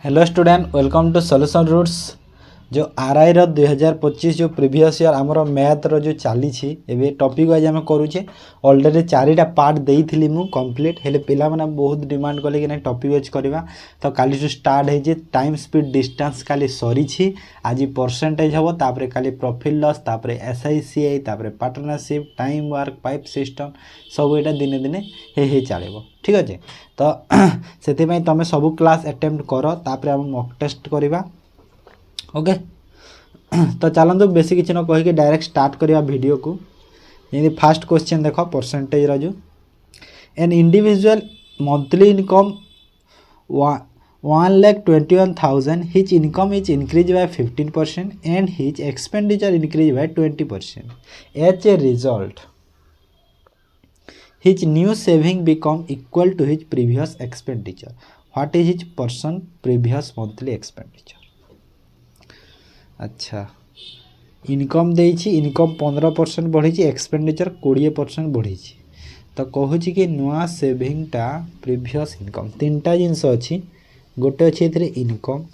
Hello student welcome to solution roots. जो RI रो 2025 जो प्रीवियस ईयर आमर मैथ रो जो चली एबे टॉपिक वाइज आम करूचे। ऑलरेडी 4टा पार्ट देइथिली मु कंप्लीट हेले पिला माने बहुत डिमांड कले कि टॉपिक वाइज करवा। तो काली जो स्टार्ट है टाइम स्पीड डिस्टेंस काली सरी छी। आज परसेंटेज हम तापर काली प्रॉफिट लॉस तापर एसआईसीआई तापर partnership time work pipe system सब एटा दिने दिने हे चलो ठीक अच्छे। तो से तुम सब क्लास अटेम्प्ट कर तापर हम मॉक टेस्ट करवा ओके। तो चलते बेसी किसी न कहीकि डायरेक्ट स्टार्ट करवा वीडियो को। ये फास्ट क्वेश्चन देख परसेंटेज रजू an individual monthly income 1,21,000 his income is increase by 15% and his expenditure increase by 20%। As a result his new saving become equal to his previous expenditure. What is his person previous monthly expenditure? अच्छा income देइछि income 15% बढ़ी expenditure 20% बढ़ी। तो कहूँ कि नुआ सेविंगटा previous income तीनटा जिनस अच्छी गोटे अच्छी ए इनकम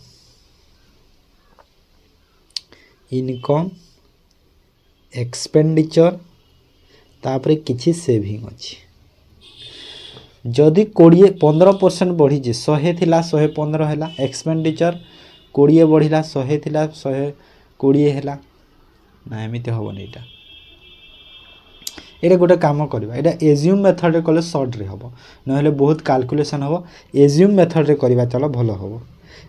इनकम एक्सपेंडिचर तापर किछि सेविंग अच्छी। जदि 15% बढ़ी 100 थिला 115 है एक्सपेंडिचर 20 बढ़िला 100 थिला 120 है ना एमती हेनी। यहाँ गोटे कम करवा यहाँ एज्यूम मेथड रे कले सर्ट रे हम ना बहुत कैलकुलेशन हम एज्यूम मेथड रे करवा चलो भल हम।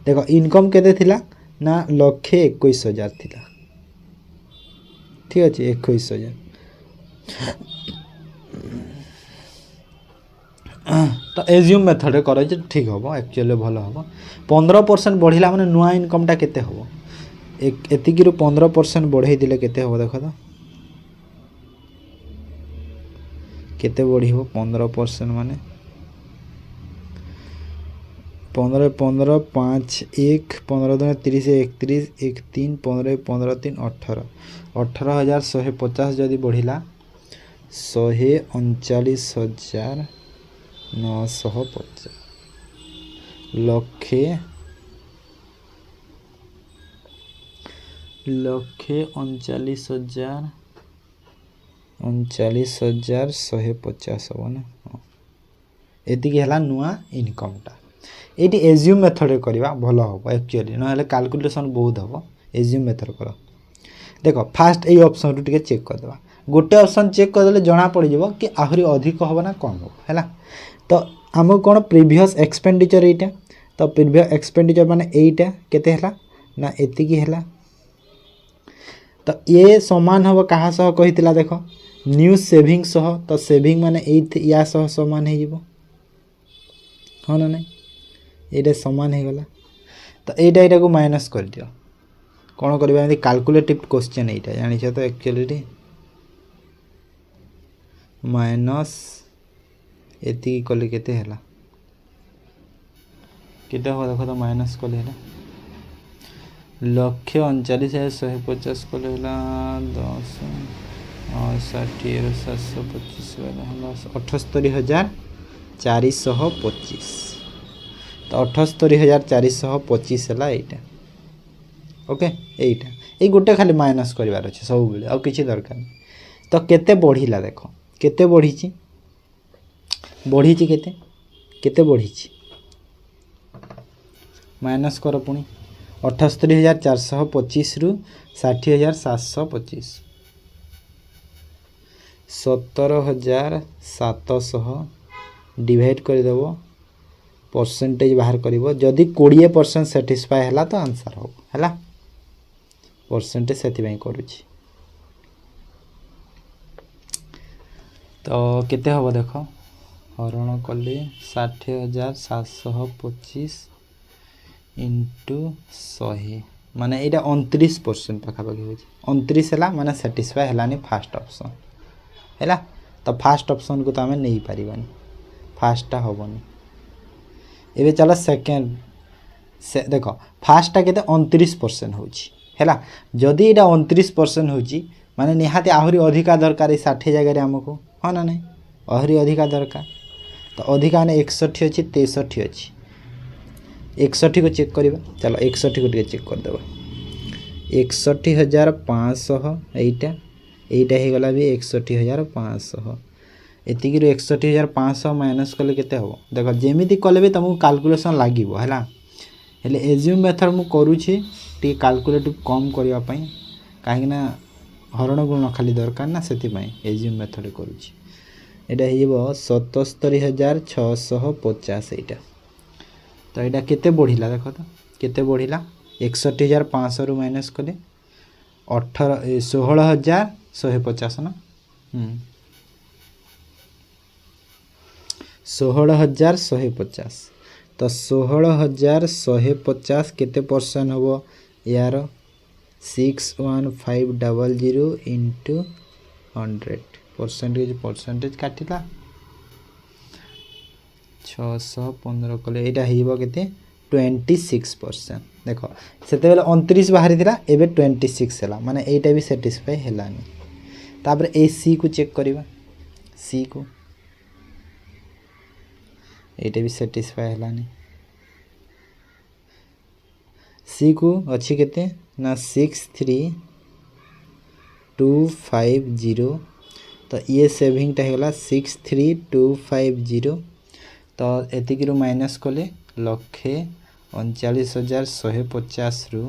देख इनकम केते थिला ना 1,21,000 थिला ठीक अच्छे 21,000। तो एज्यूम मेथड रे करे ठीक हम एक्चुअली भल हम। 15% बढ़िला माने नुआ इनकमटा केते हम एतिकी 15% बढ़ाई दिले केते हम देख तो केते बढ़िबो 15% माने 15 15 5 1 15 2 30 31 1 3 15 15 3 18 18,150 जदि बढ़िला 139,950 लक्षे 39,150 हम ना एतिकी है नुआ इनकमटा। ये एज्यूम मेथड करवा भल हम एक्चुअली ना कैलकुलेशन बहुत हम एज्यूम मेथड कर। देख फास्ट ये ऑप्शन रू चेक करदे गोटे ऑप्शन चेक करदे जना पड़ जाव कि आहरी अधिक हम ना कम हो है। तो आमको कौन प्रीवियस एक्सपेंडिचर यहाँ तो प्रीवियस एक्सपेंडिचर माने एटा केते हला ना एतिकी है। तो ये समान हम कहा सह कही देख न्यू सेविंग सह तो सेविंग माने या सह समान हो हाँ ना नहीं ये समान हो गला। तो यहाँ को माइनस कर दियो कौन करवा कैलकुलेटिव क्वेश्चन यहाँ जानिछ तो एक्चुअली माइनस एति कले केते हला केते हो देखो तो माइनस कले हला 1,39,150 कले हला 10 60 725 वाला 78,425। तो 78,425 है यहाँ ओके। यही गोटे खाली माइनस करार अच्छे सब बेले आ किसी दरकार नहीं। तो केते बढ़िला देख केते बढ़ी केते केते बढ़ी माइनस कर पुणी 78,425 रु 60,725 17,700 डिवाइड करदेव परसेंटेज बाहर कर जदि 20% सेटिस्फाई है तो आंसर हो है परसेंटेज से करुँच। तो केते हम देख हरण कले 60,725 इंटू 100 माने यहाँ 29% पाखापाखि हो 29 है माने सेटिस्फाई है फास्ट ऑप्शन है। तो फास्ट ऑप्शन को तो आम नहीं पारिबानी फास्टा हेनी। एबे चलो सेकेंड से देख फास्टा के 29% हो जदि यहाँ 29% हो माने निहाती आहरी अधिका दरकार 60 जगह आमको हाँ ना नहीं आहरी अधिका दरकार। तो अधिका ने 61 अच्छी 63 अच्छी 61 को चेक करवा चलो 61 को टे चेक करदेवा 61,500 एटा एटा हो गला भी 61,500 एतिक 61,500 माइनस कले केते हो देख जेमिति कले भी तुमको कैलकुलेशन लागिवो हैला हेले एज्यूम मेथड मु करूछि टी कैलकुलेटिव कम करबा पई काहे ना हरण गुण खाली दरकार ना सेति पई एज्यूम मेथड करूछि एटा हेबो 77,650 एटा तो यहाँ केते बढ़िला देख तो केते बढ़िला 61,500 रु माइनस कले 16,150 ना 16,150 तो 16,150 केते परसेंट होबो यार 61,500 इंटू 100 परसेंटेज काटिला 615 कले एटा हेबो केते 26% देखो सेते बेले 29 बाहरी थिला एबे 26 हैला माने एटा भी सैटिस्फाई हैलानी तापर ए सी को चेक करबा सी को एटा भी सैटिस्फाई हैलानी सी को अछि केते ना 63,250 तो ये सेविंग टा हेला 63,250 तो एतिक रु माइनस कले 1,39,150 रु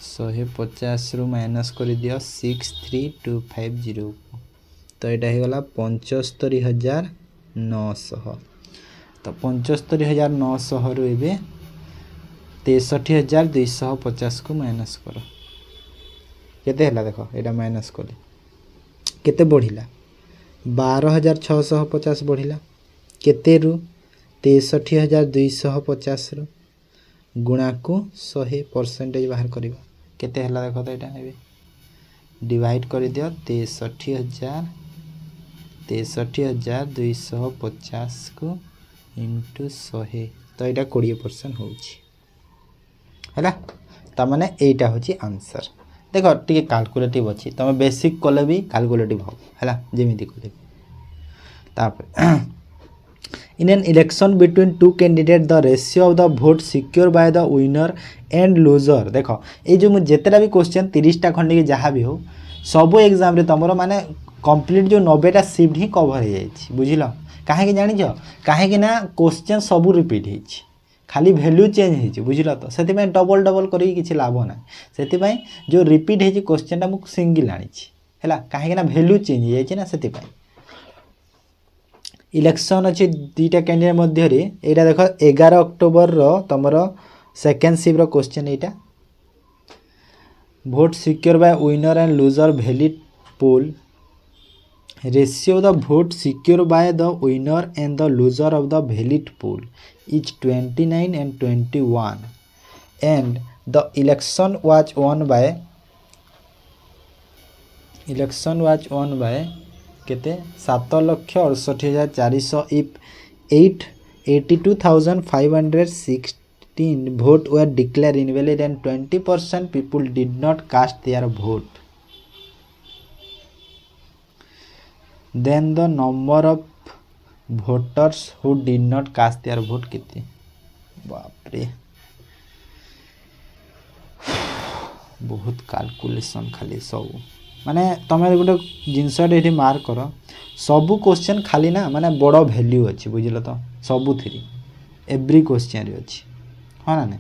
150 रु माइनस कर दियो 63,250 तो यहाँ हो गला 75,900 तो 75,900 रु एबे 63,250 को माइनस कर केते हला देखो एटा माइनस कले केते बढ़िला 12,650 बढ़िला केते रु 63,250 रु गुणा को 100 परसेंटेज बाहर करिबा केते हला देखो तो एटा एबे डिवाइड कर दियो 63,250 को इंटू 100 तो एटा 20% होउची हैला त माने एटा होची आंसर देखो टिके कैलकुलेटिव अछि तमे बेसिक कले भी कैलकुलेटिव हो हैला जेमिति कले तापर in an election between two candidates the ratio of the vote secured by the winner and loser देखो ए जो जेतेटा भी क्वेश्चन 30 टा खंडी के जहाँ भी हो सब एग्जाम रे तमरो माने कंप्लीट जो 90 टा शिफ्ट ही कवर हो जाई बुझिलो काहे के जानि छ काहे के ना क्वेश्चन सब रिपीट हे छी खाली वैल्यू चेंज हे छी बुझिलो तो सेति में डबल डबल करी किछि लाभ ना सेति में जो रिपीट हे छी क्वेश्चन टा मु सिंगल आनी छी हैला काहे के ना वैल्यू चेंज हे जाई छी ना सेति में इलेक्शन अच्छे दुईटा कैंडिडेट मध्य रे एटा देखो 11 अक्टोबर रो तमरो सेकेंड शिफ्ट रो question Etah vote secured by winner and loser valid poll ratio of the vote secured by the winner and the loser of the valid poll is 29 and 21 and the election was won by केते 7,68,400 if 82,516 vote were declared invalid and 20% people did not cast their vote then the number of voters who did not cast their vote केते बाप रे बहुत calculation खाली सब माने तमे गोटे जिनसटे एठी मार्क कर सबु क्वेश्चन खाली ना माने बड़ वैल्यू अछि बुझिलो तो सबु थ्री एवरी क्वेश्चन रे अछि हां ना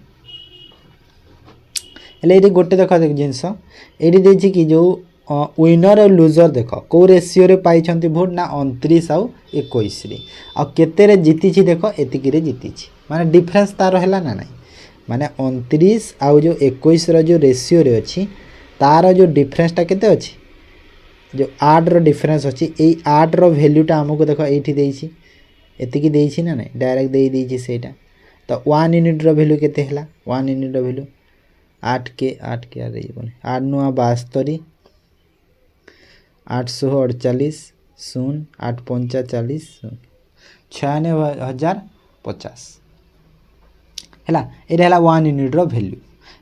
एले एठी गोटे देखो जिनस एठी देछि कि जो विनर और लूजर देखो को रेशियो रे पाई छंती वोट ना 29 और 21 रे आ केते रे जीति छी देखो एतिकी रे जीति छी माने डिफरेंस तार हैला ना नाही माने 29 और जो 21 रो जो रेशियो रे अछि तार जो डिफरेंस टा केते अछि जो 8 रो डिफरेंस अछि ए 8 रो वैल्यू टा हमको देखो एठी देइछि एतिकी देइछि ना नै डायरेक्ट देइ देइछि सेटा तो 1 यूनिट रो वैल्यू केते हला 1 यूनिट रो वैल्यू 8 के आ देइ बने 8 9 72 848 0 8 45 96,050 हैला एटा हला 1 यूनिट रो वैल्यू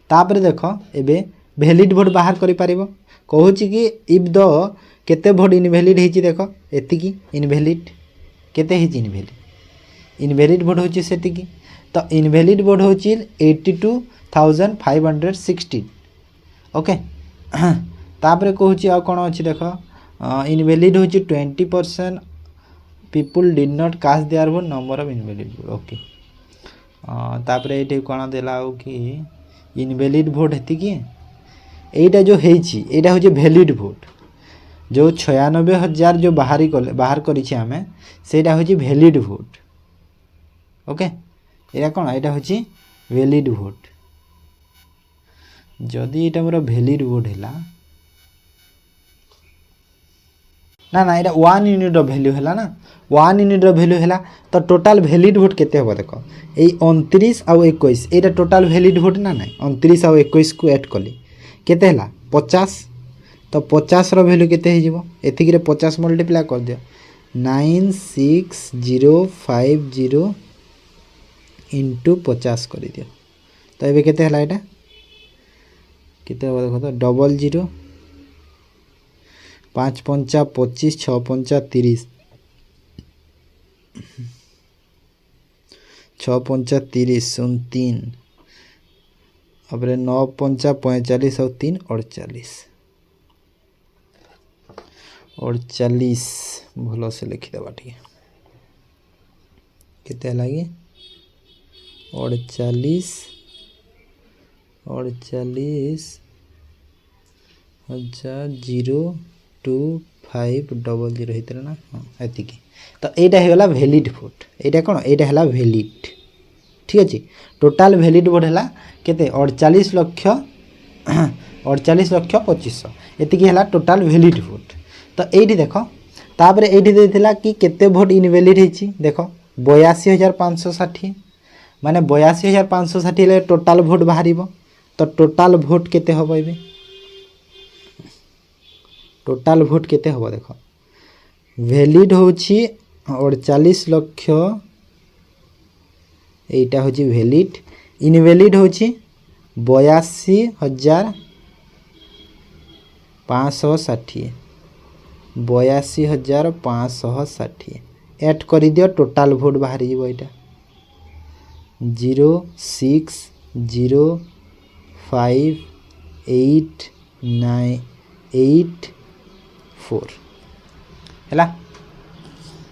तापर देखो एबे वैलिड वोट बाहर करि पारिबो कहूची कि इफ द केते वोट इनवैलिड हेची देखो एतिकी इनवैलिड केते हेची इनवैलिड वोट होची सेतिकी तो इनवैलिड वोट हूँ 82,516 ओके तापर कहूँ आ कौन अच्छी देख इनवैलिड हूँ 20% people did not cast their vote number of invalid vote okay तापर ये कौन देला कि इनवैलिड वोट हेती कि एटा जो हेची एटा हूँ वैलिड वोट जो 96,000 जो बाहर करिछि आमे सेटा हूँ वैलिड वोट ओके एटा कौन एटा हूँ वैलिड वोट जदि एटा मोर वैलिड वोट हैला ना ना एटा 1 यूनिट वैल्यू हैला ना 1 यूनिट वैल्यू हैला तो टोटाल वैलिड वोट केते होबो देख ए 29 आउ 21 एटा टोटाल वैलिड वोट ना ना 29 आउ 21 को ऐड कली केते हैला 50 तो 50 रो वैल्यू केते हे जिवो एथिक रे 50 मल्टीप्लाई कर दियो 96050 इंटू 50 कर दियो तो एबे केते हैला एटा केते होबो देखो तो 00 5 पंचा 25 6 पंचा 30 6 पंचा 30 3 अब 9 पंचा 45 और 3 48 भलो से लिखी देबा ठीक केते लागी 48 02500 हितरे ना हाँ एति तो एटा हेला वैलिड वोट एटा कौन एटा हेला वैलिड ठीक अच्छे टोटाल वैलिड वोट हैला केते 48,25,000 एतिकी हैला टोटाल वैलिड वोट तो एठी देखो तापर एठी देथिला कि केते वोट इनवैलिड हिची देखो 82,560 माने 82,560 ले टोटाल वोट बाहरिबो तो टोटाल वोट केते होबो एबे टोटाल वोट केते होबो देखो वैलिड होची 48 लाख एटा होची वैलिड इनवैलिड होची 82,560 82,560 ऐड कर दियो टोटाल वोट बाहर जीवो एटा 0605898 हैला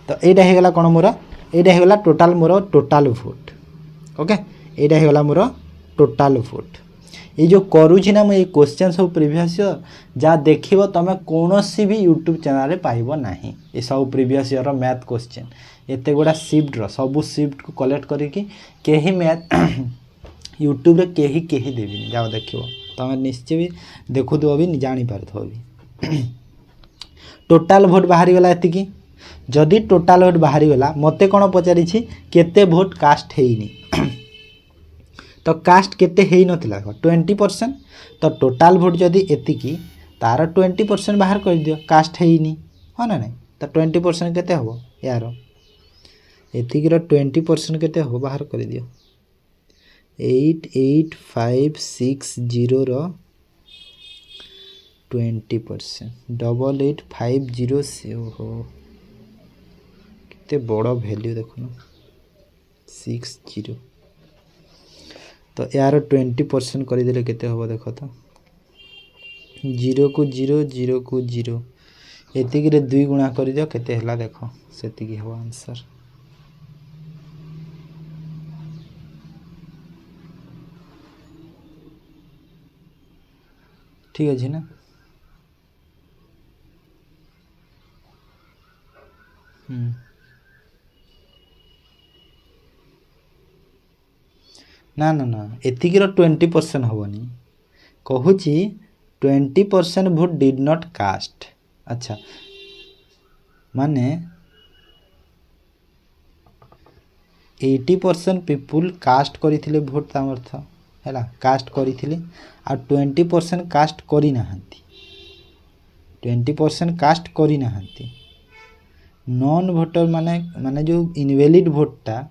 तो एटा हे गला कोन मोर एटा हे गला टोटाल मोर टोटाल वोट ओके एटा हे गला मोर टोटाल वोट ये जो करूछि ना मैं क्वेश्चन सब प्रीवियस जा देखिबो तमे कोनोसी भी यूट्यूब चैनल रे पाइबो नाही ये सब प्रीवियस ईयर रो मैथ क्वेश्चन एते गुडा शिफ्ट रो सब शिफ्ट को कलेक्ट करिकि केही मैथ यूट्यूब रे केही देबी जाओ देखिबो तमे निश्चय भी देखु दो भी जानि पारथो भी टोटाल वोट बाहरी गला एतिकी जदि टोटाल वोट बाहरी गला मते कोन पचारि छि केते वोट कास्ट हेइनी तो कास्ट केते हेइ नथिला 20% तो टोटाल वोट जदि एतिकी तार 20% बाहर कर दियो कास्ट हेइनी हो ना नहीं तो 20% केते होबो यार एतिकी रो 20% केते होबो बाहर कर दियो 88,560 रो 20% 88,500 से हो कितने बड़ा वैल्यू देखो ना 60 तो यार 20% कर देले केते होबो देखो तो 0 को 0 0 को 0 एतिकी रे 2 गुणा कर दियो केते हला देखो सेतिकी हो आंसर ठीक अछि ना ना ना ना एतिकी रो 20% होबनी कहूची 20% वोट डिड नॉट कास्ट अच्छा माने 80% पीपुल कास्ट करिथिले वोट ता अर्थ हैला कास्ट करिथिले आ 20% कास्ट करी नाहंती 20% कास्ट करी नाहंती नॉन वोटर माने माने जो इनवैलिड वोटटा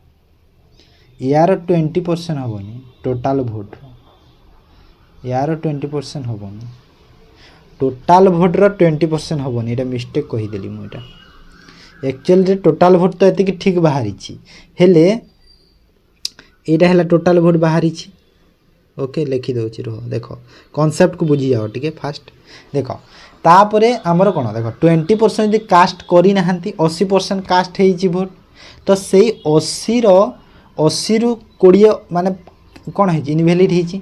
यार 20% होबनी टोटाल वोट यार 20% होबनी टोटाल वोट रो 20% होबनी एटा मिस्टेक कहि देली मु एटा एक्चुअली रे टोटाल वोट तो एतिकी ठीक बाहरी छी हेले यहाँ है टोटाल भोट बाहरी ओके लिखी दूसरी रुह देख कनसेप्ट को बुझी जाओ टे फास्ट देख तापरे आमर कौन देख 20% यदि कास्ट करना 80% कास्ट हो भोट तो से 80 रु 20 माने कौन है इनभैलिड हो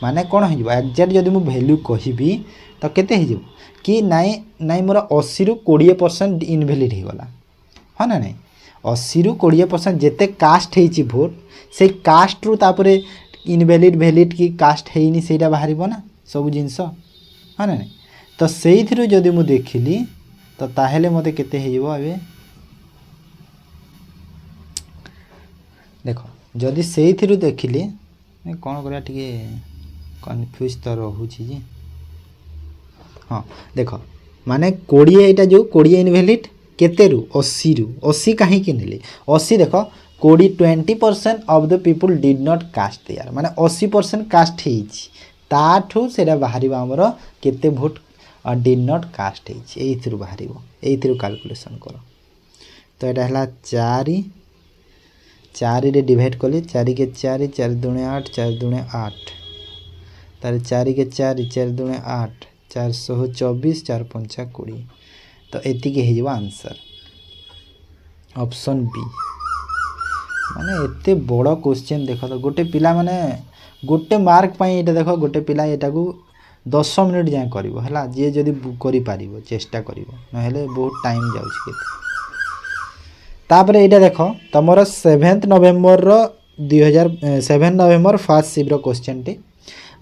माने कौन हो एक्जाक्ट जब मुझे भैल्यू कहबी तो केते हो कि नाई नाई मोर 80 रु 20% इनभैलिड हो गला हाँ ना नहीं 80 रु 20% जिते कास्ट हो भोट से कास्ट रु तापरे इनभैलिड भैलिड कि कास्ट है से बाहर ना सब जिनस हाँ ना नहीं तो से जदि मु देखिली तो ताहेले मते केते हो ए देख जदि से देखिली कौन करा टे कन्फ्यूज तो रोची हाँ देख माने 20 यहाँ जो 20 इनभैलिड केते रु 80 कहीं नेली 80 देख 20% of the people did not cast यार माने 80% कास्ट होठू से बाहर आमर केते भोट डिड नॉट कास्ट हो बाहर कैलकुलेशन कर तो यहाँ है 4 रे डिवाइड कले 4 के 4 4 दूने 8 4 दूने 8 तार 4 के 4 4 दूने 8 424 4 5 20 तो एति हो आंसर ऑप्शन बी माने एते बड़ क्वेश्चन देख तो गोटे पिला माने गोटे मार्क पाई ये देख गोटे पिला एटा को 10 मिनिट जाए करिवो हला जे जदी करि पारिवो चेष्टा करिवो नहेले बहुत टाइम जाउछि तापरे एटा देख तमरो 7 नवेम्बर रो 7 नवेम्बर फर्स्ट शिफ्ट रो क्वेश्चन टी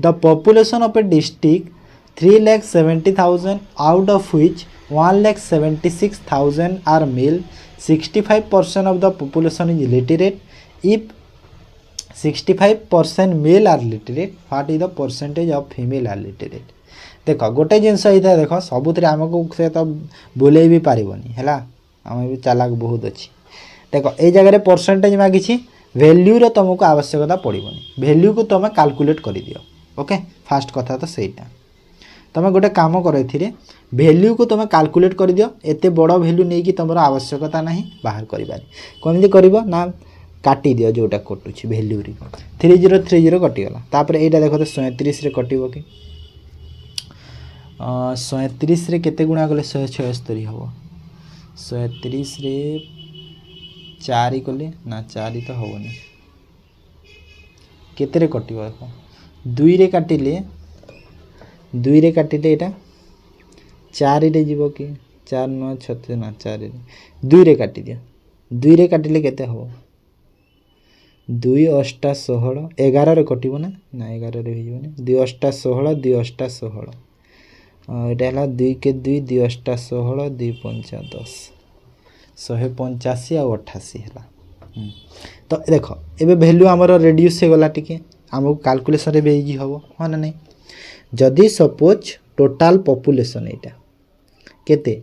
the population of a district 3,70,000 out of which 1,76,000 are male 65% of the population is literate. If 65% male are literate, what is the percentage of female are literate? देख गोटे जिनस होता देख सबुथ आमको से तो बुले भी पारबनी है आम भी चालाक बहुत अच्छी देख ये जगह परसेंटेज मागिछि वैल्यू रो तुमको आवश्यकता पड़ोनी वैल्यू को तुम कैलकुलेट कर दियो ओके फास्ट कथा तो सहीटा तुम गोटे कम कर वैल्यू को तुम कैलकुलेट कर दियो एते बड़ वैल्यू नहीं कि तुम आवश्यकता नहीं बाहर करें कर ना काटी दियो जोटा कटुची वैल्यू 3030 कटिगला तापर एटा देख तो 37 रे कटिबो कि 37 रे केते गुणा कले 176 हबो 37 रे 4 कले ना 4 तो हबोनी केते रे कटिबो देखो 2 रे काटिले 2 रे काटिले एटा 4 रे जीवो कि 4 9 36 ना 4 रे 2 रे काटि दियो 2 रे काटिले केते हबो 2 8 16 11 रे कटिबो ना 11 रे हो जबने 2 8 16 2 8 16 एटा हला 2 के 2 2 8 16 2 5 10 185 और 88 हला तो देख एबे वैल्यू हमर रेड्यूस हो गला टिके हमको कैलकुलेशन रे बेजी हबो हां ना नहीं जदी सपोज टोटल पॉपुलेशन एटा केते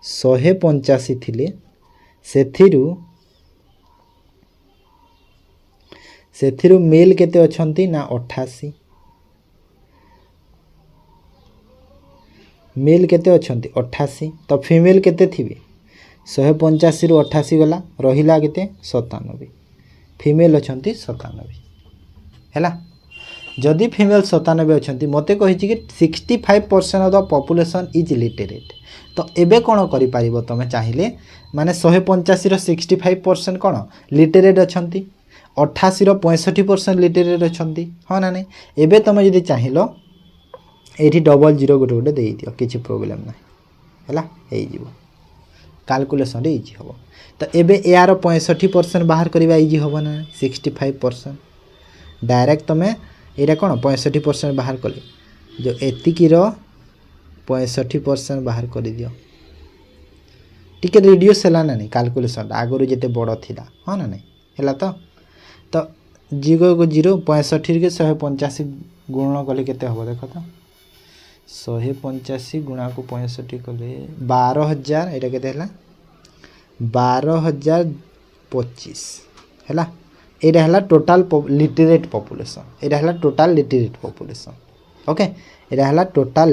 185 थिले सेथिरु मेल केते अछंती ना 88 मेल केते अछंती 88 तो फीमेल केते थिबे 185 रु 88 गला रहिला केते 97 फीमेल अछंती 97 हैला जदि फीमेल 97 अछंती मते कहिछि कि 65% of the population is literate तो एबे कोन करि पारिबो तमे चाहिले माने 185 रो 65% कोन लिटरेट अछंती 88 रो 65% लिटरेट अछंती हां ना नै एबे तमे जदि चाहिलो एठी डबल जीरो गोटे गोटे दे दियो किछि प्रॉब्लम नै हैला हेइ जीवो कैलकुलेशन रे इजी हबो तो एबे यार 65% बाहर करबा इजी हबो ना 65% डायरेक्ट तमे एटा कोन 65% बाहर कले जो एतिकी रो 65% बाहर कर दियो टिके रिड्यूस हैला ना नहीं कैलकुलेशन आगरो जेते बड़ थिला हां ना नहीं हैला तो जीरो को 0 65 के 185 गुणन कले केते हबो देखो तो 185 गुणा को 65 कले 12000 एटा केते हैला 12025 हैला एटा हैला टोटल लिटरेट पॉपुलेशन एटा हैला टोटल लिटरेट पॉपुलेशन ओके एटा हैला टोटल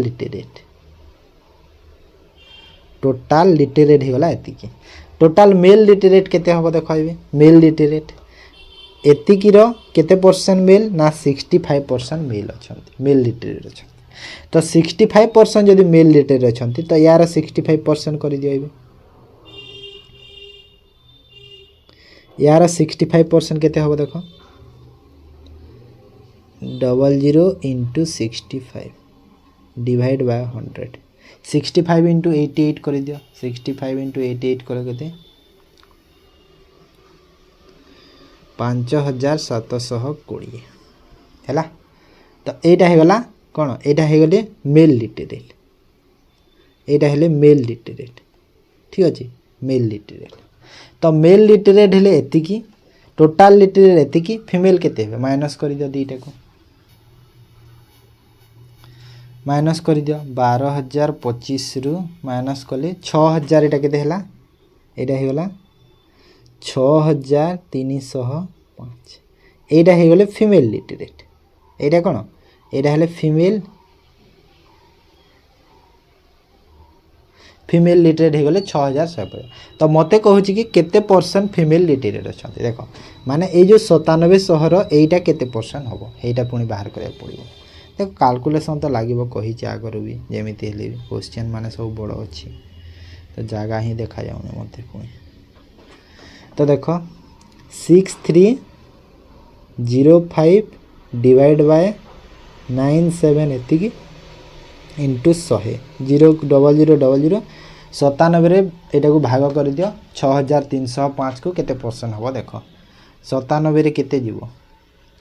लिटरेट ही गला एतिकी टोटल मेल लिटरेट केते हबो देखो एबे मेल लिटरेट एतिकीर केते परसेंट मेल ना 65% मेल अच्छा मेल लिटरेरी अच्छा तो 65% जदि मेल लिटरेरी अच्छा तो यार 65% कर दिए यार 65% केते हम देख 00 इंटू 65 डिवाइड बाय 100 65 इंटू 88 कर दियो 65 इंटू 88 कर केते 5720 है तो यहाँ होगला कौन यहाँ होगले मेल लिटरेरी यहाँ हेले मेल लिटरेरी ठीक अच्छे मेल लिटरेरी तो मेल लिटरेरी हेले एतिकी टोटाल लिटरेरी एतिकी फीमेल केते हे माइनस कर दियो दीटा को माइनस कर दियो 12025 रु माइनस कले 6000 एटा केते हला एटा हेगला 6305 एटा हेगले फीमेल लिटरेरी एटा कौन एटा हेले फीमेल लिटरेरी हेगले 6150 तो मते कहूँ कि केते परसेंट फीमेल लिटरेरी अच्छा देख माने ये जो 9700 एटा केते परसेंट हम एटा पुणी बाहर करा पड़ो देख कैलकुलेशन तो लगे कही आगर भी जमी भी क्वेश्चन माने सब बड़ अच्छी तो जगह ही देखा जाऊनी मत पुणी तो देख 6305 डिवाइड बाय 97 एतिकी इंटू 100 00000 97 एटा को भाग कर दियो 6305 को केते परसेंट हम देख 97 रे केते जीवो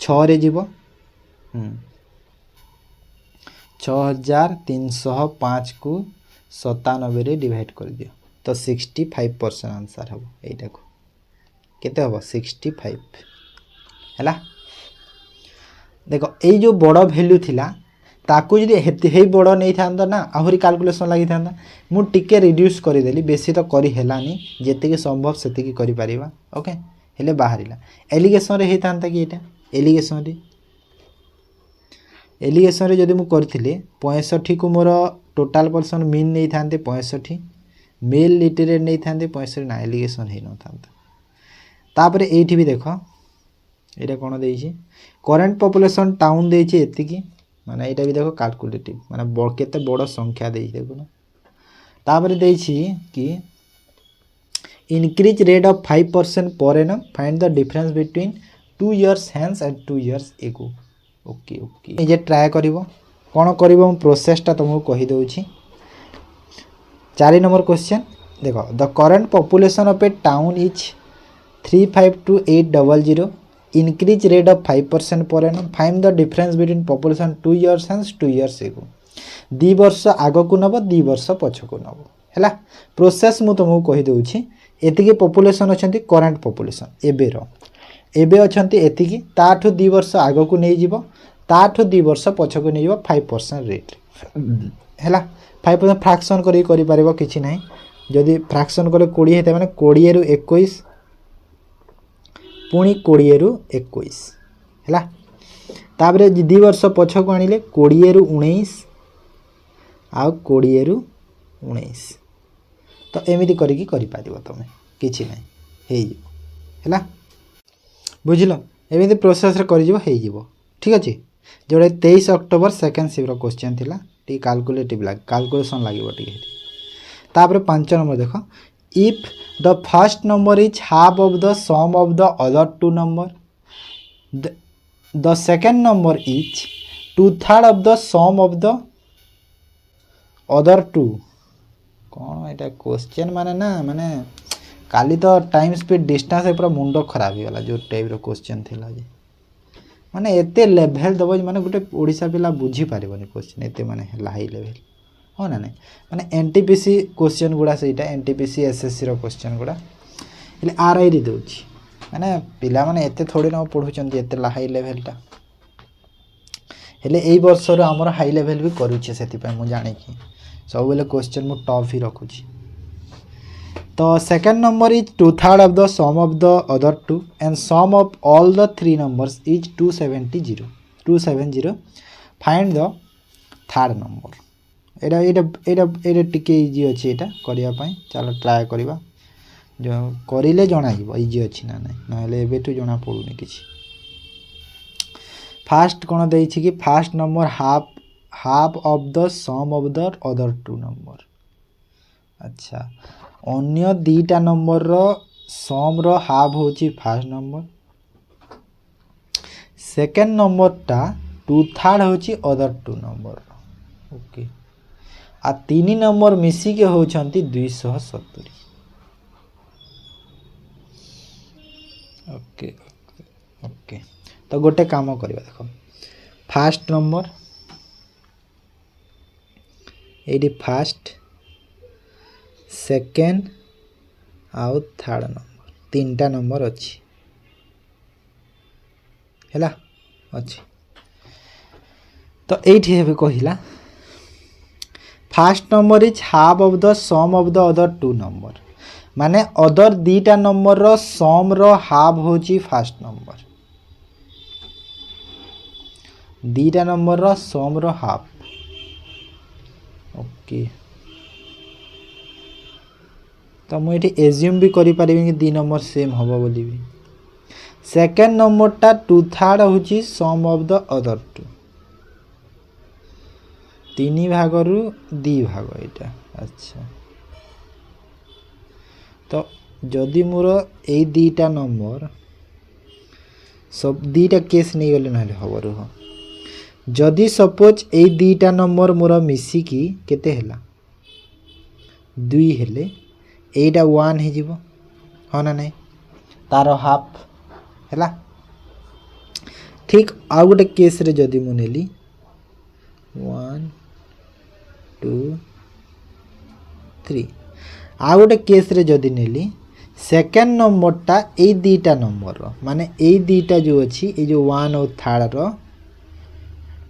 6 रे जीवो 6305 को 97 रे डिवाइड कर दियो तो 65% आंसर हम एटा को केते हम 65 हैला देखो ये जो बड़ वैल्यू थिला ताकू जदि हे बड़ नहीं था ना आहरी कैलकुलेशन लगी था मु टिके रिड्यूस करदेली बेसी तो करी हेलानी जेतिके संभव सेतिके करि परिबा ओके हेले बाहरिला एलिगेशन रे हेता कि एटा एलिगेशन रे जदि मु करथिले 65 को मोर टोटल पर्सन मीन नहीं थांते 65 मेल लिटरेरी नहीं थांते 65 ना एलिगेशन हे न थांता तापरे एठी भी देखो एटा कोन देइछि करंट पॉपुलेशन टाउन देइछि एतिकी माने एटा भी देखो कैलकुलेटिव माने केते बड़ संख्या देइछि देखो ना तापरे देइछि कि increase rate of 5% per annum find the difference between 2 years hence and 2 years ago okay okay जे ट्राई करिवो कोन करिवो प्रोसेसटा तुमको कहि दउछि 4 नंबर क्वेश्चन देखो the current population of a town is 352800 increase rate of 5% per annum find the difference between population 2 years hence 2 years ago 2 वर्ष आग को नब 2 वर्ष पछ को नब हैला प्रोसेस मु तुमको कहि दउछि एतिके पॉपुलेशन अछंती करंट पॉपुलेशन एबे अछंती एतिकी ताठु 2 वर्ष आग को नै जिवो ताठु 2 वर्ष पछ को नै जिवो 5% रेट हैला 5% फ्रैक्शन करि पारिबो किछि नै जदि फ्रैक्शन करे 20 हेते माने 20 रु 21 पुणी 20 रु 21 है तापर 2 वर्ष पछ को आनिले 20 रु 19 आउ 20 रु 19 तो एमिति करिकी करि पारिबो तमे किछि नै हे जिवो हैला बुझिलो एमिति प्रोसेस रे करि जिवो हे जिवो ठीक अछि जोडे 23 अक्टोबर सेकंड शिफ्ट रो क्वेश्चन थिला टी कैलकुलेटिव लाग कैलकुलेशन लागिवो टी तापर 5 नंबर देखो if the first number is half of the sum of the other two number the second number is 2/3 of the sum of the other two कौन एटा question माने ना माने काली तो time speed distance पूरा मुंडो खराब होला जो टाइप रो क्वेश्चन थिला जे माने एते लेवल दबो माने गोटे ओडिसा पिला बुझी पारिबनी क्वेश्चन एते माने हाई लेवल हो ना नहीं माने एनटीपीसी क्वेश्चन गुड़ा सेटा एनटीपीसी एसएससी रो क्वेश्चन गुड़ा એટલે आरआई रे दउची माने पिला माने एते थोड़ी न पढुचंती एते हाई लेवल टा हेले एई वर्ष रो हमर हाई लेवल भी करूची सेति पय मु जाने की सब बेले क्वेश्चन मु टॉप ही रखुची तो second number is 2/3 of the sum of the other two and sum of all the three numbers is 270 find the third number एटा टिके इजी अच्छे यहाँ करने चलो ट्राए करवा करिले जना इजी अच्छी ना ना एबेठू जना पड़ुनी किछि फास्ट कौन देछि कि first number half of the sum of the other two number अच्छा अन्य दीटा नंबर रो सम रो हाफ होची फास्ट नंबर सेकेंड नंबर टा 2/3 होची अदर टू नंबर ओके आ तीन नंबर मिसी के होचंती 270 ओके ओके तो गोटे काम करवा देख फास्ट नंबर ये फास्ट सेकेंड आउ थर्ड नंबर तीन टा नंबर अच्छी है अच्छी तो ये कहला first number is half of the sum of the other two number माने अदर दीटा नंबर रो सम रो हाफ होची फास्ट नंबर दीटा नंबर रो सम रो हाफ ओके तो मुझे एज्यूम भी करि परिबे कि दी नंबर सेम हबो बोली भी सेकेंड नंबर टा 2/3 होची सम ऑफ द अदर टू तीन भाग रु दी भाग एटा अच्छा तो जदि मोर ए दीटा नंबर सब दीटा केस नहीं गले ना हम रुह जदि सपोज ए दीटा नंबर मोर मिसिकी केते हैला 2 हेले एटा 1 हे जीवो हाँ ना नहीं तार हाफ हैला ठीक आ गोटे केस रे जदि मु नेली 1 2 3 आ गोटे केस रे जदि नेली सेकेंड नंबर टा ए दीटा नंबर रो माने ए दीटा जो अच्छी ए जो 1 और थर्ड रो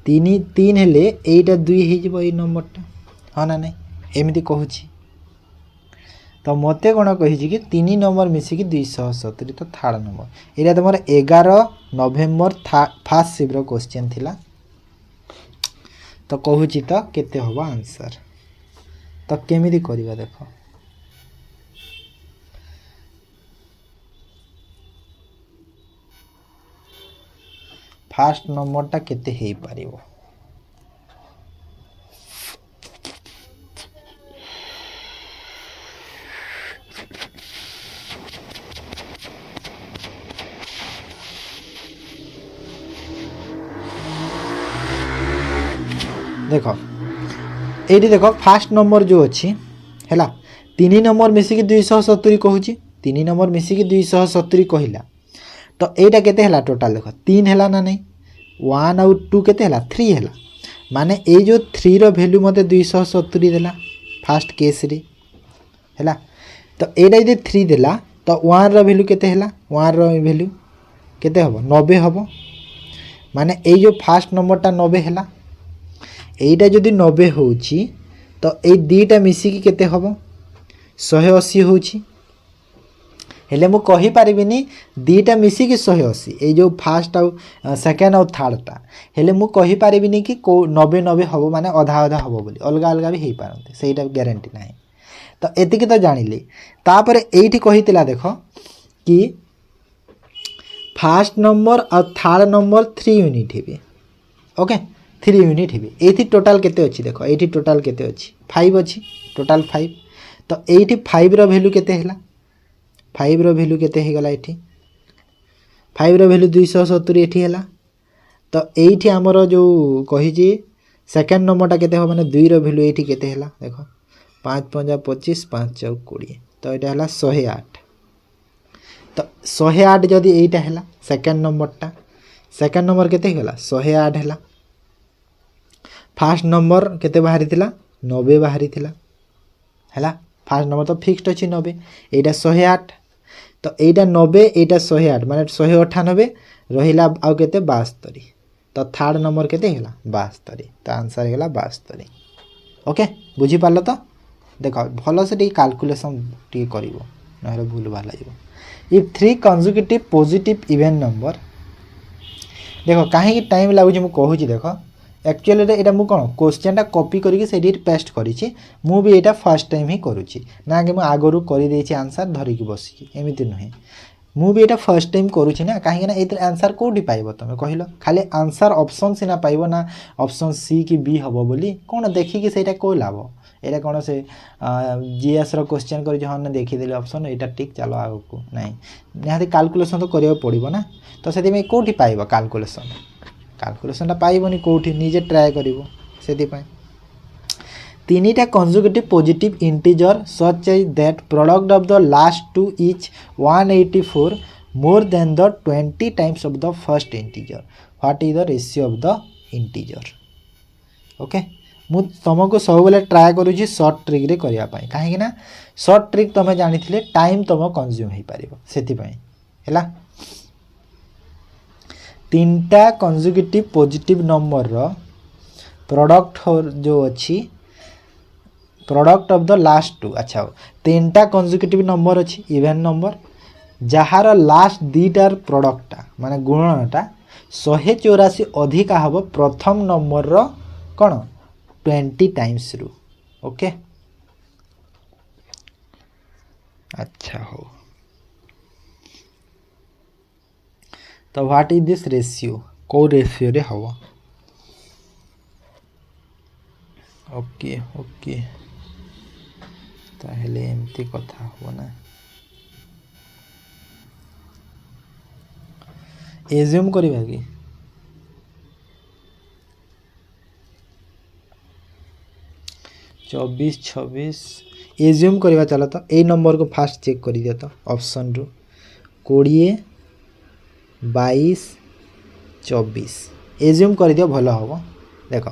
तीन हेले एटा 2 हे जीवो ए नंबर टा हाँ ना नहीं एमती कहूची तो मते कौन कही कि 3 नंबर मिसिकी 270 तो थर्ड नंबर यहाँ तुम 11 नवेम्बर फास्ट शिफ्ट क्वेश्चन थिला तो कहूँ तो केते हबो आंसर तो केमिति करवा देख फास्ट नंबर टा केते हे पारिबो देख ये देख फास्ट नंबर जो अच्छी है 3 नंबर मिसिकी 270 कहूँ 3 नंबर मिसिकी 270 कहला तो यहाँ केते टोटाल देख 3 है ना नहीं 1 आउ 2 केते 3 है माने ये जो 3 रो वैल्यू मते 270 देला फास्ट केस रे है तो यहाँ यदि 3 देला तो 1 रो वैल्यू केते 1 रो वैल्यू केते हबो 90 हबो माने ये जो फास्ट नंबर टा 90 है एटा जदि 90 होची तो ये दीटा मिसिकी केते हबो 180 होची हेले मु कहि परिबिनी दीटा मिसिकी 180 ए जो फास्ट आ सेकेंड और थर्ड टा हेले मु कहि परिबिनी कि 90 90 हबो माने आधा आधा हबो बोली अलगा अलगा भी हेई पारंते सेटा गारंटी नाही तो एतिकी तो जानिले तापर एठी कहितला देखो कि फास्ट नंबर और थर्ड नंबर 3 यूनिट हेबे ओके 3 यूनिट हेबे एथि टोटाल केते अछि देखो एथि टोटाल केते अछि 5 अछि टोटाल 5 तो एथि 5 रो वैल्यू केते हैला 5 रो वैल्यू केते हे गला एथि 5 रो वैल्यू 270 एथि हैला तो एथि हमरो जो कहि जे सेकंड नंबर टा केते हो माने 2 रो वैल्यू एथि केते हैला देखो 5 5 25 5 4 20 तो एटा हैला 108 तो 108 जदि एटा हैला सेकंड नंबर टा सेकंड नंबर केते गला 108 हैला फास्ट नंबर केते बाहरी थिला 90 बाहरी थिला हैला फास्ट नंबर तो फिक्स्ड अछि 90 एटा 108 तो एटा 90 एटा 108 माने 198 रहिला आ केते 72 तो थर्ड नंबर केते हैला 72 तो आंसर हैला 72 ओके बुझी पालो तो देखो भलो से टी कैलकुलेशन टी करिवो नहले भूल भाला जाइबो if 3 consecutive positive even number देखो काहे की टाइम लागु जे मु कहू छी देखो एक्चुअली एटा मु कौन क्वेश्चन कॉपी करके से पेस्ट करी मु भी एटा फर्स्ट टाइम ही करुच्ची ना कि आगरू कर आंसर धरिकी बसी एमती नुहे मु भी एटा फर्स्ट टाइम करुच्ची ना कहीं ये आंसर कौटी पाइब तुम कहल खाली आंसर ऑप्शन सीना पाइब ना ऑप्शन सी कि बी हम बोली कौन देखिकी से कौ लाभ यहाँ कौन से जीएस क्वेश्चन कर हाँ ना देखीदे ऑप्शन यहाँ ठीक चलो आग को ना निहाती कैलकुलेशन तो करिया पड़ो ना तो से कौटी पाइब कैलकुलेशन पाइबनी कौटी निजे ट्राए कर तीनटा consecutive positive integer such as that product of the last two each 184 more than the 20 times of the first integer what is the ratio of the integer okay मु तुमको सब बेले ट्राए करुँची सर्ट ट्रिक रे करिया पाई कहीं ना shirt trick तुम जानी टाइम तुम कंज्यूम हो पार से तीनटा कंजुगेटिव पॉजिटिव नंबर रो प्रोडक्ट जो अच्छी product of the last two अच्छा तीनटा कंजुगेटिव नंबर अच्छी इवेन नंबर जार लास्ट दीटार प्रोडक्टा माने गुणनटा 184 अधिका हम प्रथम नंबर रो कौन 20 टाइम्स रु ओके अच्छा हो तो व्हाट इज दिस रेशियो को रेशियो रे हवा ओके ओके ताहले एमती कथा हो ना एज्यूम करिबा कि 24 26 एज्यूम करिबा चलो तो ए नंबर को फास्ट चेक कर दिया तो ऑप्शन रु 20 22 24 एज्यूम कर दियो भलो हम देख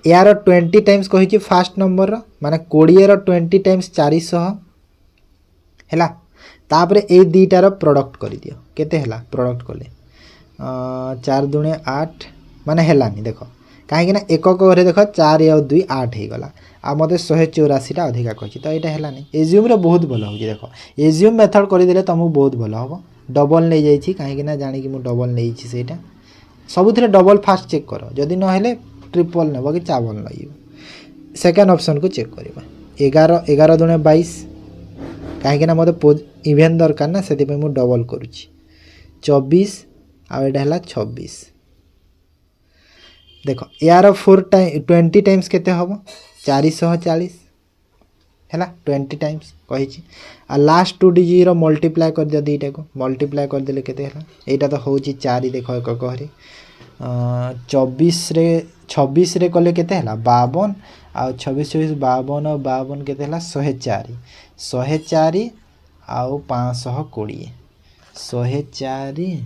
यार 20 टाइम्स कही फास्ट नंबर माने 20 रो 20 टाइम्स 400 हैला तापर ए दीटार प्रोडक्ट कर दियो केते हैला प्रोडक्ट कले 4 दूने 8 माने हैलानी देख कहीं ना एक घरे देख 4 और 2 8 हो गला आ मत 184 अधिका कही तो यहाँ हैलानी एज्यूम रे बहुत भल हो देख एज्यूम मेथड करदे तुमको बहुत भल हम डबल नहीं जाइए कहीं जाणी मुझे डबल नहीं सेटा सबुथ डबल फास्ट चेक कर जदि ना ट्रिपल नेब कि चावल लगे सेकेंड ऑप्शन को चेक करवा 11 दूने 22 कहीं मत इवेन दरकार ना से डबल करुच्ची 24 आटा है 26 देख यार 20 टाइम्स केते हम 440 है 20 टाइम्स कही आ लास्ट 2 डिजिट मल्टीप्लाए कर दिया दीटा को मल्टीप्लाए करदे केते यहाँ तो हूँ 4 देख एक कहरी 26 रे कले केते हला 52 आ 26 22 52 केते हला 104 104 आउ 520 104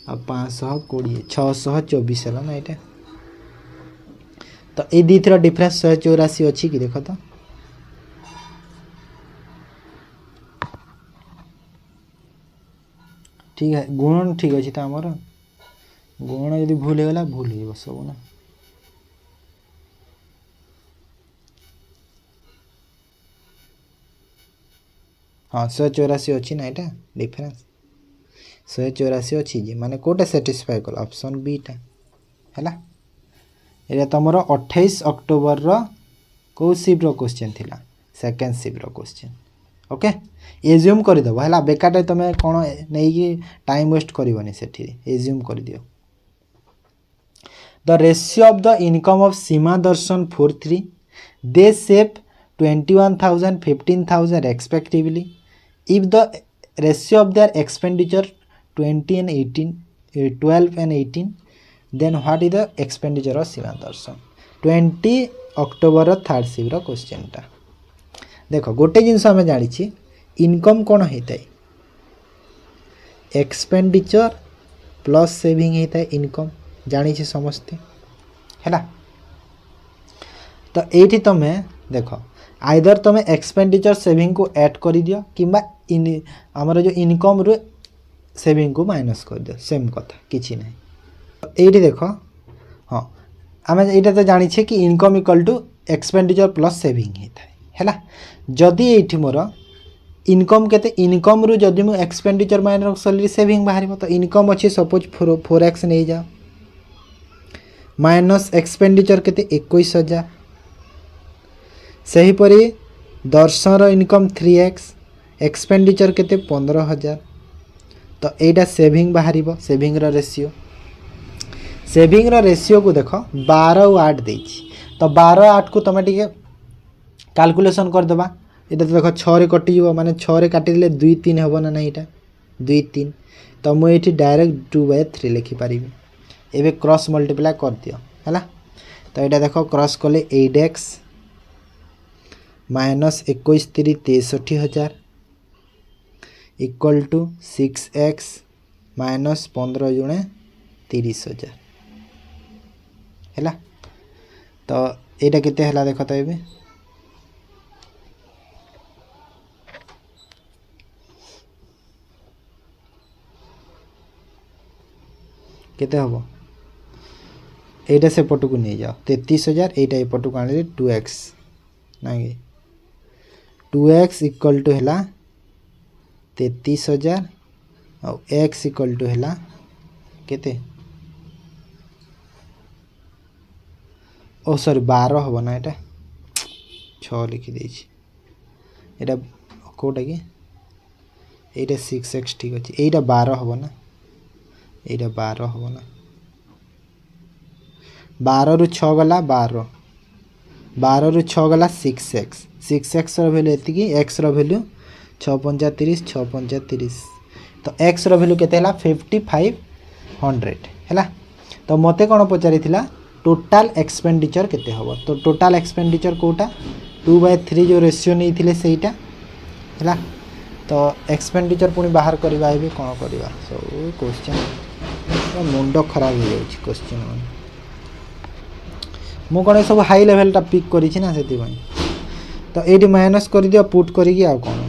आ 520 624 है ना यहाँ तो ये दी थर डिफरेंस 184 अच्छी कि देख तो ठीक है गुण ठीक अच्छी तो आमर गुण यदि भूल होगा भूल हो सब ना हाँ 184 अच्छी ना यहाँ डिफरेंस 184 अच्छी जी माने कोटा सेटिस्फाई कल ऑप्शन बीटा है ये तुम 28 अक्टोबर को शिफ्ट क्वेश्चन थिला second shift question okay assume करदेव है बेकार तुम कौन नहीं कि टाइम वेस्ट करनी से एज्यूम कर दियो the ratio of the income of Seema Darshan 43 they save 21,000 15,000 respectively if the ratio of their expenditure 20 and 18 12 and 18 then what is the expenditure of Seema Darshan 20 October third shift question टा देख गोटे जिनस आम जानी income कौन होता है expenditure plus saving होता है इनकम जानी समस्ते है तो ये तुम देख आइदर तुम एक्सपेंडिचर सेविंग को ऐड कर दियो किंबा आमर जो इनकम रू सेविंग को माइनस कर दियो सेम कथा किसी ना ये देख हाँ आम यहाँ तो जानी कि income equal to expenditure plus saving होता है जदि ये मोर इनकम केते इनकम रु जदि मु एक्सपेंडिचर माइनस कली सेविंग बाहर तो इनकम अच्छी सपोज 4x नहीं जाओ माइनस एक्सपेंडिचर केते 21,000 सेहीपरि दर्शन इनकम 3x एक्सपेंडिचर केते 15,000 तो एटा सेविंग बाहर सेविंग रेशियो को देख 12 और 8 देछि तो 12 8 को तुम टिके कैलकुलेशन करदेबा ये देख 6 रे कटि जीवो माने 6 रे काटि देले 2 3 हेबो ना नहीं एटा 2 3 तो मु एठी डायरेक्ट 2/3 लिखि पारिबी एबे क्रॉस मल्टीप्लाई कर दियो हैला तो एटा देखो क्रॉस कले 8x minus 21 3 63,000 equal to 6x minus 15 जुणे 30,000 हैला तो एटा केते हैला देखो तो एबे केते हबो एटा से पटु को नहीं जाओ 33,000 एटा ए पटु को आने 2x Nage 2x equal to हैला 33,000 और x इक्वल टू हैला केते ओ सॉरी 12 हबो ना एटा 6 लिखि देछि एटा कोटा कि एटा 6x ठीक अछि एटा 12 हबो ना एटा 12 हबो ना 12 रु 6 गला 12 12 रु 6 गला 6x रो वैल्यू एति कि x रो वैल्यू 6 5 30 6 5 30 तो x रो वैल्यू केते हला 5500 हैला तो मते कोन पचारि थिला टोटल एक्सपेंडिचर केते हबो तो टोटल एक्सपेंडिचर कोटा 2/3 जो रेशियो नहीं थिले सेटा हैला तो एक्सपेंडिचर पुनी बाहर करबा एबे कोन करबा सो क्वेश्चन मुंडो खराब हो जाउछ क्वेश्चन मु कोन सब हाई लेवल टा पिक करि छि ना सेति भाई तो एटी माइनस कर दियो पुट करिकी आ कोन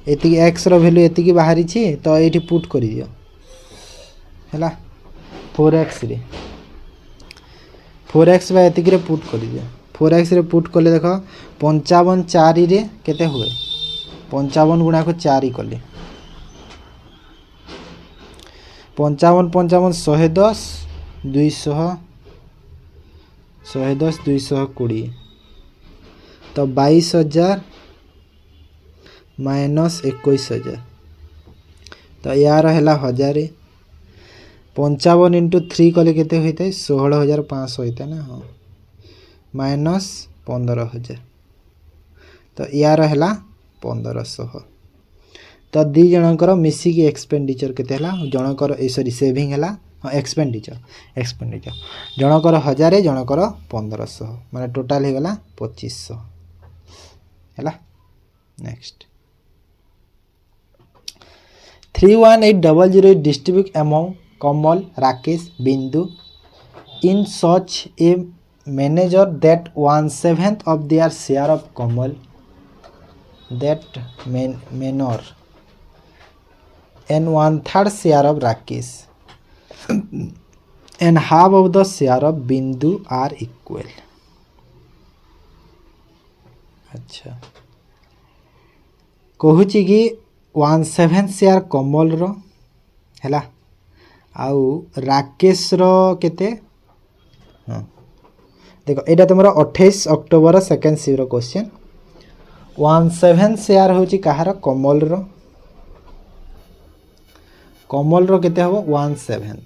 एति x रो वैल्यू एति की बाहरी छि तो एटी पुट करि दियो हैला 4x रे 4x बा एति रे पुट करि दियो 4x रे पुट करले देखो 55 4 रे केते हुए 55 गुणा को 4 कले 55 55 110 200 110 220 तो 22,000 माइनस 21,000 तो यार है 1000 55 इंटू 3 कले केते होता है 16,500 होता है ना हाँ माइनस 15,000 तो यार है 1500 तो दी जनकर मिसिकी एक्सपेंडिचर केते हला जनकर सॉरी सेविंग हला हाँ एक्सपेंडिचर जनकर 1000 जनकर 1500 माने टोटल हो गला 2500 हला next 31800 distribute among Kamal, Rakesh, Bindu in such a manner that 1/7 of their share of Kamal that manner and 1/3 share of Rakesh and half of the share of Bindu are equal. अच्छा कहूची कि 1/7 share कमल रो हैला आउ राकेश रो केते हाँ देखो एटा तुमरा 28 October second सी रो question 1/7 share होची कहार कमल रो केते हबो 1/7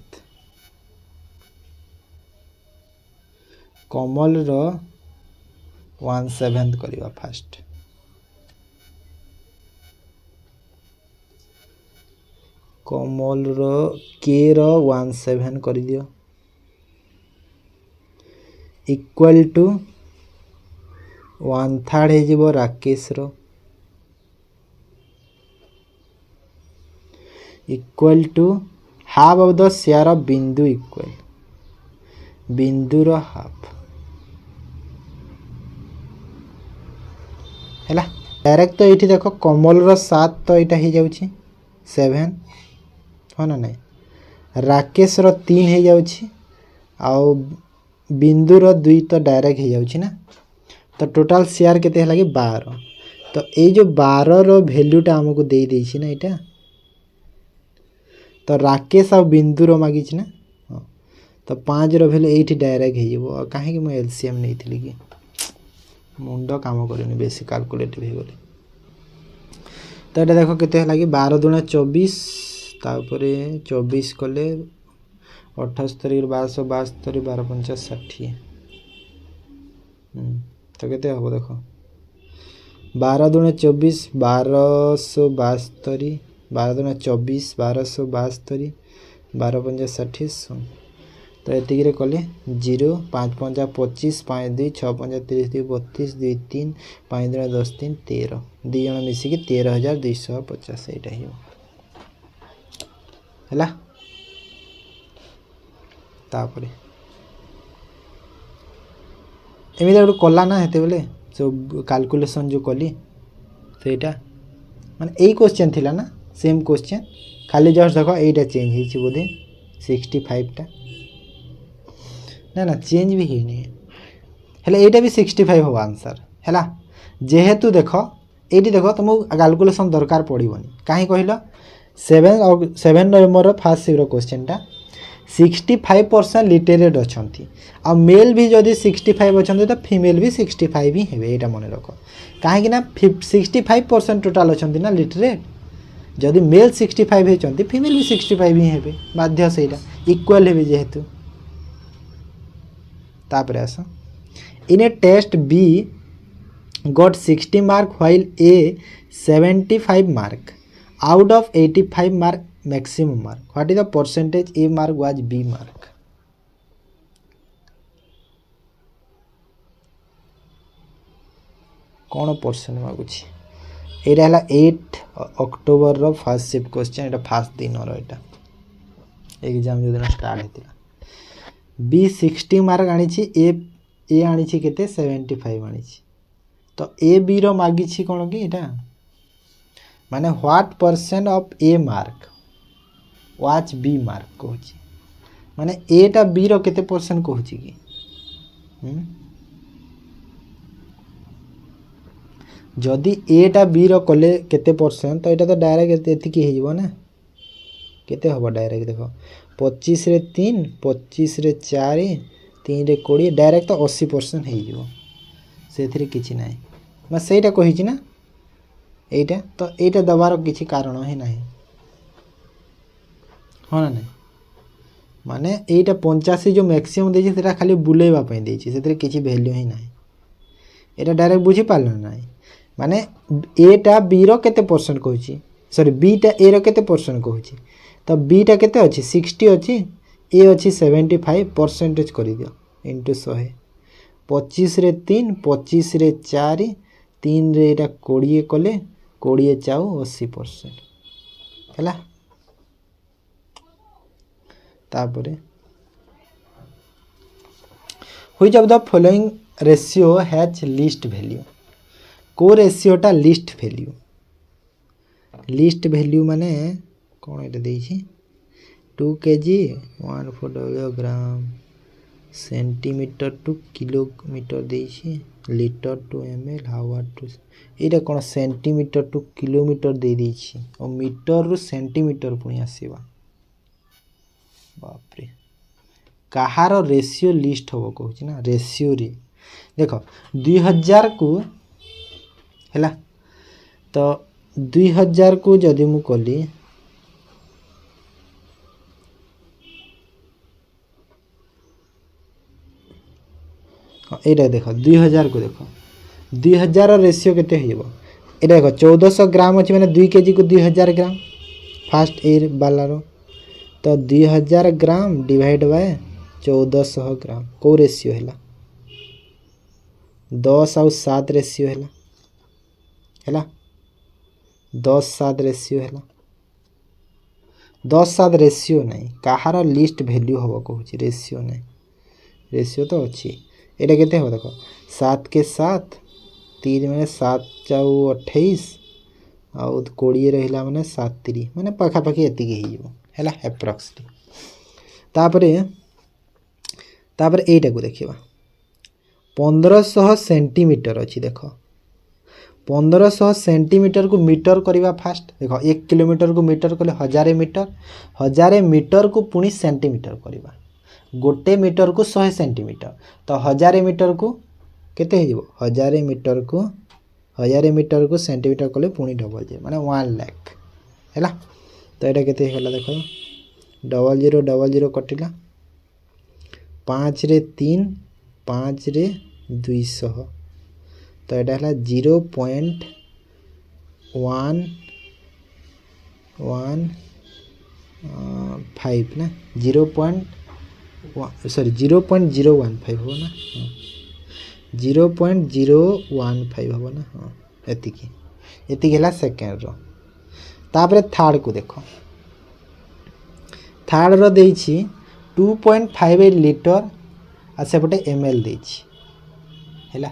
कमल रो 1/7 करिवा फास्ट कमल रो के रो 1/7 कर दियो इक्वल टू 1/3 हे जिवो राकेश रो equal to half of the share of Bindu equal Bindu रो हाफ हैला डायरेक्ट तो एठी देखो कमल रो 7 तो एटा हे जाउची 7 हाँ ना नहीं राकेश रो 3 हो जाउछि आउ बिंदु रो 2 तो डायरेक्ट हो जाउछि ना तो टोटल शेयर केते हला कि 12 तो ए जो 12 रो वैल्यूटा हमको दे देछि ना एटा तो राकेश और बिंदु रो मागी छि ना हाँ तो 5 भैल्यू ये डायरेक्ट हो कहीं मुझे एलसीएम नहीं थी कि मुंड काम करेनि बेसी कैलकुलेटिव हो गली तो ये देख के कि 12 दूना 24 तापर 24 कले 78 1272 12 50 60 तो केते हम देख 12 दूना 24 1272 12 दूना 24 1272 12 50 60 तो ये कले 0 5 5 25 5 2 6 5 30 2 32 2 3 5 दूना 10 3 13 दी जन मिसिकी 13,250 यहाँ है तापर एमती गोटे कला ना हेते बेले सब कैलकुलेशन जो कली सेटा माने यही क्वेश्चन थिला ना सेम क्वेश्चन खाली जस्ट देख यहीटा चेंज होती बोधे 65 टा ना चेंज भी होनी है यहाँ भी 65 हम आंसर है जेहेतु देख ये देख तुमको कैलकुलेशन दरकार पड़ोनी कहीं कहल 7 नंबर फास्ट सिग्र क्वेश्चन टा 65% लिटरेट अच्छा आ मेल भी जदि 65 अच्छा तो फीमेल भी 65 ही है यहाँ मन रख कहीं 65% टोटाल अच्छा ना लिटरेट जदि मेल 65 होती फीमेल भी 65 ही है बाध्य से इक्वल है जेहेतु तापर आस in a test B got 60 mark while A 75 mark out of 85 mark maximum mark what is the percentage A mark was B mark कौन परसेंट मागुची एटा है 8 अक्टोबर रो फर्स्ट शिफ्ट क्वेश्चन एटा फर्स्ट दिन रो एटा एग्जाम जो दिन स्टार्ट होता बी 60 मार्क आनी ए आनी केते 75 आनी तो ए बी रो मागी कौन कि एटा माने what percent of A mark वाच बी मार्क कहूँ माने एटा बी रो केते परसेंट कहूँ कि जदि एटा बी रो कले केते परसेंट तो एटा तो डायरेक्ट एतिकी हो ना केते हबो डायरेक्ट देखो 25 रे 3 25 रे 4 3 रे 20 डायरेक्ट तो 80% हो से किसी ना मैं सहीटा कही ना एटा तो एटा दबार किसी कारण ही ना हाँ ना नहीं माने एटा 85 जो मैक्सिमम देछि सेटा खाली बुलेवा पई देछि सेतरे किछि वैल्यू ही ना एटा डायरेक्ट बुझी पारल ना माने एटा बी रो केते परसेंट कहूची सॉरी बी टा ए रो केते परसेंट कहूची तो बी टा केते अछि 60 अछि ए अछि 75 परसेंटेज कर दियो इंटू 100 25 रे 3 25 रे 4 3 रे एटा 20 कले 20 चाउ 80% हैला तापरे which of the following ratio has least value को रेशियोटा लीस्ट वैल्यू माने कौन ये देछि 2 kg 1 gram centimetre to kilometre देछि litre to ml hour to ये कौन सेंटीमीटर टू किलोमीटर दे देछि और मीटर रु सेंटीमीटर पुणी आसीबा बाप रे कहार रेशियो लिस्ट हम कहूँ ना रेशियो रे देख 2000 को है तो 2000 को जदि मु कली ये देख 2000 को देख 2000 रेशियो केते हो ये देख 1400 ग्राम अच्छे मैंने 2 kg को 2000 ग्राम फास्ट एयर बालार तो 2000 ग्राम डिवाइड बाय 1400 ग्राम को रेशियो है 10 आउ 7 रेशियो है 10 7 रेशियो है 10 7 रेशियो नहीं कहार लिस्ट वैल्यू हम कहूँ रेशियो नहीं रेशियो तो अच्छी यहाँ केते हम देख 7 के 7 3 मैंने 7 चाउ 28 आउ 20 रहा मैंने 7 3 मैंने पाखापाखि एतिकी है एप्रोक्सली तापर एटा को देखिबा 1500 सेंटीमीटर अच्छी देख 1500 सेंटीमीटर को मीटर करवा फास्ट देख 1 किलोमीटर को मीटर कले 1000 मीटर 1000 मीटर को पुणी सेंटीमीटर करवा गोटे मीटर को 100 सेंटीमीटर तो 1000 मीटर को केते हो 1000 मीटर को सेंटीमीटर कले पुणी डबल जे माने 1 लाख हैला तो एटा केते होला देखो 0000 कटिला 5 रे 3 5 रे 200 तो एटा हला 0.115 ना 0.015 हो ना 0.015 हो ना हाँ एतिकी हला सेकेंड रो तापरे थर्ड को देखो थर्ड रो देइछि 2.58 लीटर आ सेपटे ml देइछि हैला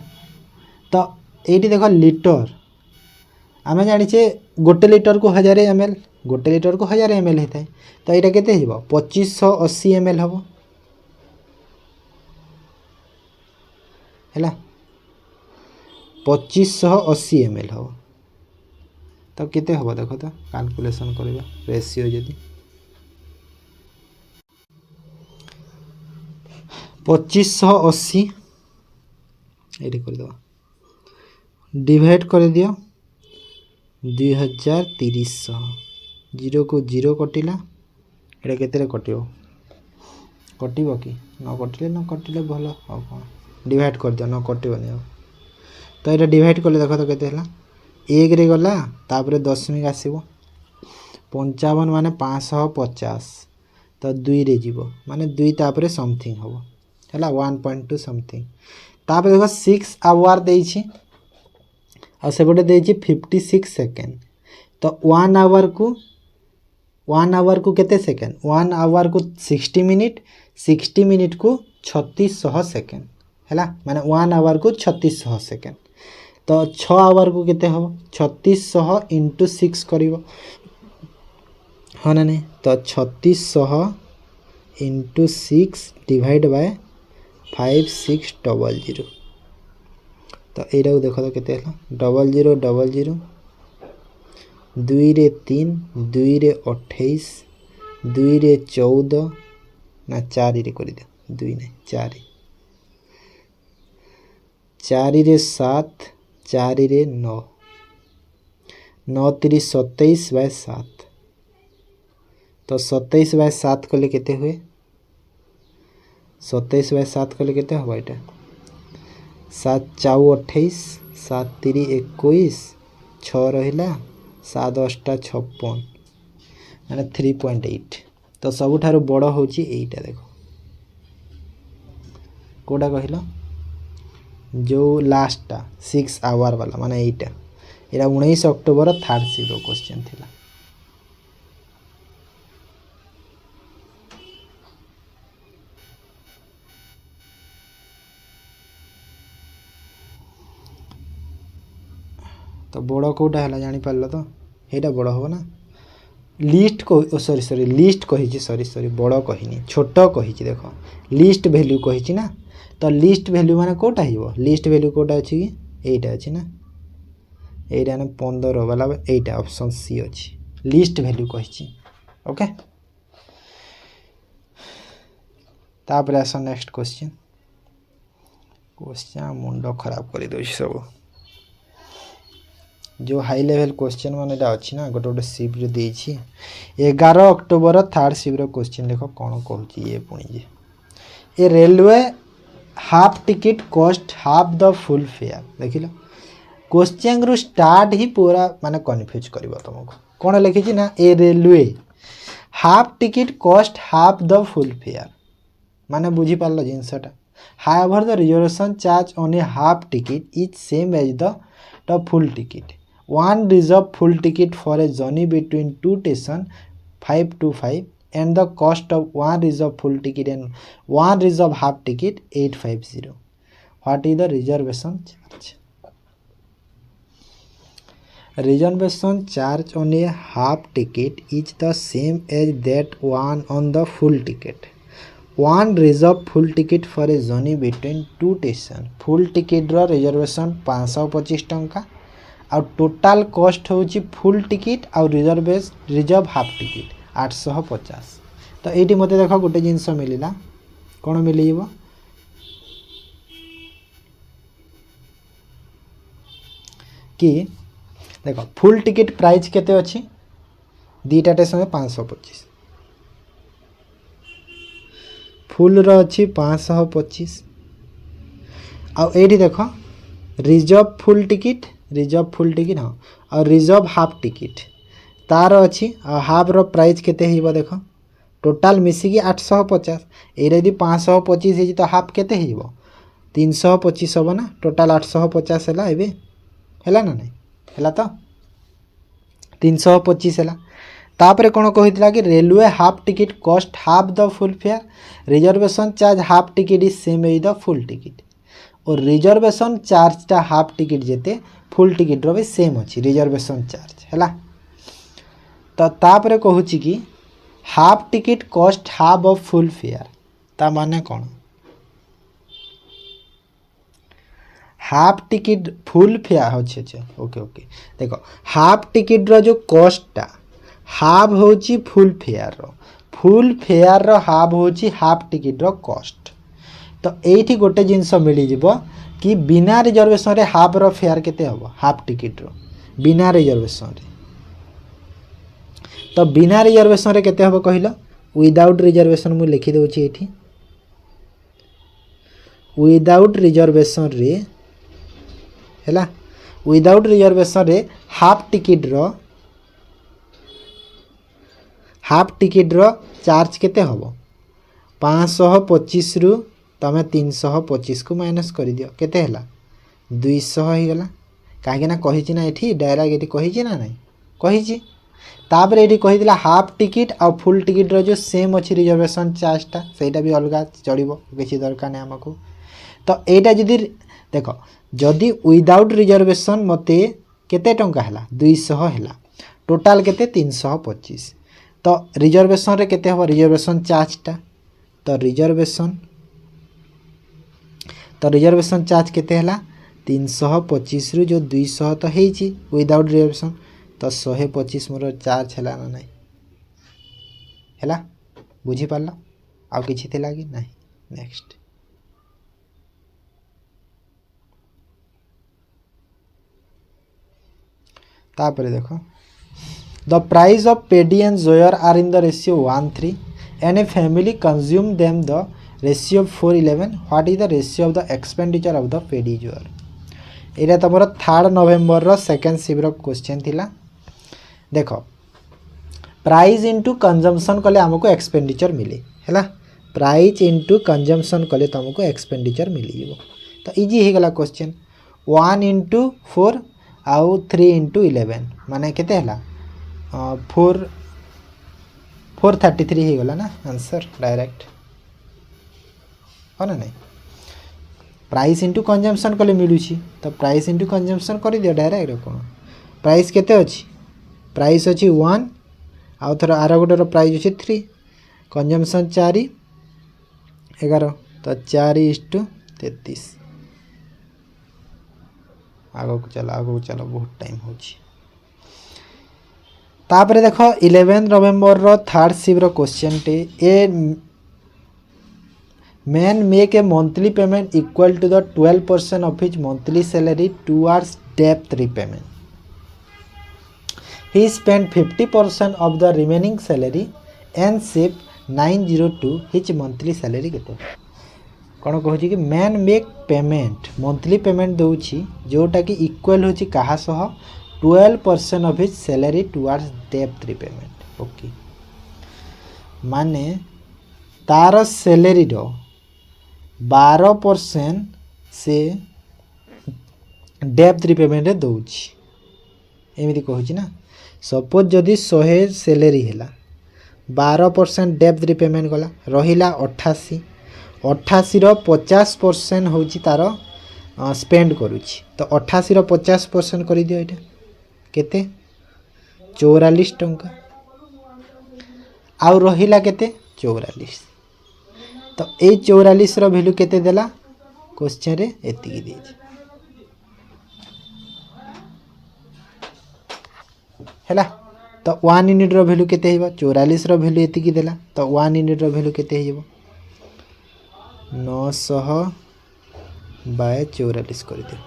तो एटी देखो लीटर आमे जानिछे गोटे लीटर को 1000 ml गोटे लीटर को 1000 ml हेताय तो एटा केते हिबो 2580 ml हबो हैला 2580 ml हबो तो केते हबो देखो तो कैलकुलेशन करबा रेशियो जदी 2580 एटी कर दो डिवाइड कर दियो 2330 जीरो को जीरो कटिला एटा केते कटियो कटिबो कि न कटिले भलो आ कोन डिवाइड कर दियो न कटिबोनी तो एटा डिवाइड करले देखो तो केते हला 1 रे गला तापरे दशमिक आसीबो 55 माने 550 तो 2 रे जीवो माने 2 तापरे समथिंग हबो हला 1.2 समथिंग तापरे देखो 6 आवर देइछि आ सेपटे देइछि 56 सेकंड तो 1 आवर को केते सेकंड 1 आवर को 60 मिनिट को 3600 सेकंड हैला माने 1 आवर को 3600 सेकंड तो 6 आवर को केते हो 3600 * 6 करिवो हां नहीं तो 3600 * 6 डिवाइड बाय 5600 तो एटा को देखो तो केते हला 0000 2 रे 3 2 रे 28 2 रे 14 ना 4 रे कर दे 2 नहीं 4 4 रे 7 4 रे 9 9 3 27 बाय 7 तो 27 बाय 7 कले केते हुए 27 बाय 7 कले केते हो एटा 7 4 28 7 3 21 6 रहिला 7 8 56 माने 3.8 तो सबुठारु बड़ होची एटा देखो कोडा कहिलो जो लास्ट 6 आवर वाला माने एटा era 19 October 3rd sero question थिला तो बड़ कोटा है जानी पारल तो एटा बड़ हो ना लिस्ट को सॉरी लिस्ट कही सॉरी बड़ कहीनी छोट कही देखो लिस्ट वैल्यू कही ना तो लिस्ट वैल्यू माने कोटा हिबो लिस्ट वैल्यू कोटा अछि कि एटा अछि ना एटा ने 15 वाला एटा ऑप्शन सी अछि लिस्ट वैल्यू कही ओके तापर आस नेक्स्ट क्वेश्चन मुंडो खराब कर दो सब जो हाई लेवल क्वेश्चन माने अच्छी ना गोटे गोटे सिप रे देछि 11 अक्टोबर 3rd सिप रो क्वेश्चन देखो कोन कहूची ये पुणी जे a railway half ticket cost half the full fare देखिलो क्वेश्चन रु स्टार्ट ही पूरा माने कंफ्यूज करबो तुमको कोन लिखि छी ना a railway half ticket cost half the full fare माने बुझी पारलो जिंसटा however the reservation charge on a half ticket is same as the full ticket. One reserve full ticket for a journey between two stations 5 to 5 and the cost of one reserve full ticket and one reserve half ticket 850. What is the reservation charge? Reservation charge on a half ticket is the same as that one on the full ticket. One reserve full ticket for a journey between two stations. Full ticket row reservation 525 टंका और total cost होची full ticket और reserve half ticket 850. तो ये मत देख गोटे जिनस मिलला कौन मिल कि देख फुल टिकट प्राइस केते अच्छी दीटा स्टेशन 525 फुल रो अच्छी 525 आउ एठी देख रिजर्व फुल टिकट हाँ और रिजर्व हाफ टिकट तार अच्छी हाफ रो प्राइस केते हिबो देख टोटाल मिसिकी 850 एरे यदि 525 है तो हाफ केते हिबो 325 हम ना टोटाल 850 हैला एबे हैला ना नहीं हैला तो 325 हैला तापरे कोन कहितला कि railway half ticket cost half the full fare reservation charge half ticket is same as the full ticket और रिजर्वेशन चार्ज टा हाफ टिकट जेते फुल टिकट रो भी सेम अछि रिजर्वेशन चार्ज हैला तो तापरे कहूची कि half ticket cost half of full fair ता माने कौन हाफ टिकट फुल फेयर अच्छे अच्छे ओके ओके देखो हाफ टिकट रो जो कॉस्टा हाफ होची फुल फेयर रो हाफ होची हाफ टिकट रो कॉस्ट तो एठी गोटे जिनस मिली जिवो कि बिना रिजर्वेशन रे हाफ रो फेयर केते हबो हाफ टिकट रो बिना रिजर्वेशन रे तो बिना रिजर्वेशन रे केते हबो कहिलो विदाउट रिजर्वेशन मु लिखि दउची एठी विदाउट रिजर्वेशन रे हैला विदाउट रिजर्वेशन रे हाफ टिकट रो चार्ज केते हबो 525 रु तमे 325 को माइनस कर दियो केते हैला 200 ही गला काहे ना कहि छि ना एठी डायरेक्ट एठी कहि छि ना नहीं कहि छि तापर एठी कहि दिला हाफ टिकट आ फुल टिकट रो जो सेम अछि रिजर्वेशन चार्ज टा सेटा भी अलगा चढ़िबो बेसी दरकार नै हमकु तो एटा जदी देखो जदी विदाउट रिजर्वेशन मते केते टंका हैला 200 हैला टोटल केते 325 तो रिजर्वेशन रे केते हो रिजर्वेशन चार्ज टा तो रिजर्वेशन चार्ज केते हैला 325 रु जो 200 तो हेई छि विदाउट रिजर्वेशन तो 125 मोर चार्ज हैला ना नहीं हैला बुझी पारलो आ किछि थिला कि नहीं नेक्स्ट तापरे देखो the price of paddy and jowar are in the ratio 1:3 and a family consume them the ratio 4:11 what is the ratio of the expenditure of the paddy jowar एटा तमरो 3 नवंबर रो सेकंड शिफ्ट रो क्वेश्चन थिला देखो प्राइस इनटू कंजम्पशन कले हमको expenditure मिले हैला प्राइस इनटू कंजम्पशन कले तुमको एक्सपेंडिचर मिली जीवो तो इजी हे गला क्वेश्चन 1 into 4 आउ 3 into 11 माने केते हैला 433 हे गला ना आंसर डायरेक्ट हो ना नहीं प्राइस इनटू कंजम्पशन कले मिलुची तो प्राइस इनटू कंजम्पशन कर दियो डायरेक्ट कोन प्राइस केते अछि प्राइस अच्छी 1 आउ थर आर गोटे प्राइस अच्छी 3 कंजम्पशन 4 11 तो 4:33 आगो को चलो बहुत टाइम हो तापरे देखो 11 नवंबर रो थर्ड शिफ्ट रो क्वेश्चन टे a man make a monthly payment equal to the 12% of his monthly salary towards डेब्ट repayment he spent 50% of the remaining salary and saved 902 his monthly salary केते कोन कहू कि man make payment monthly payment दउछि जोटा कि equal होछि कहा सह 12% ऑफ हिज सैलरी टुवर्ड्स डेब्ट रीपेमेंट ओके माने तार सैलरी रो 12% से डेब्ट रीपेमेंट रे दउछि एमिति कहू ना सपोज जदि 100 सैलरी है 12% डेब्ट रीपेमेंट गला रहिला 88 रो 50% होची तार स्पेंड करूची तो 88 रो 50% करि दियो एटा केते 44 टंका आउ रहिला केते 44 तो ए 44 रो वैल्यू केते देला क्वेश्चन रे एतिकी देछि हैला तो 1 यूनिट रो वैल्यू केते हेबो 44 रो वैल्यू एतिकी देला तो 1 यूनिट रो वैल्यू केते हेबो 900/44 कर दियो।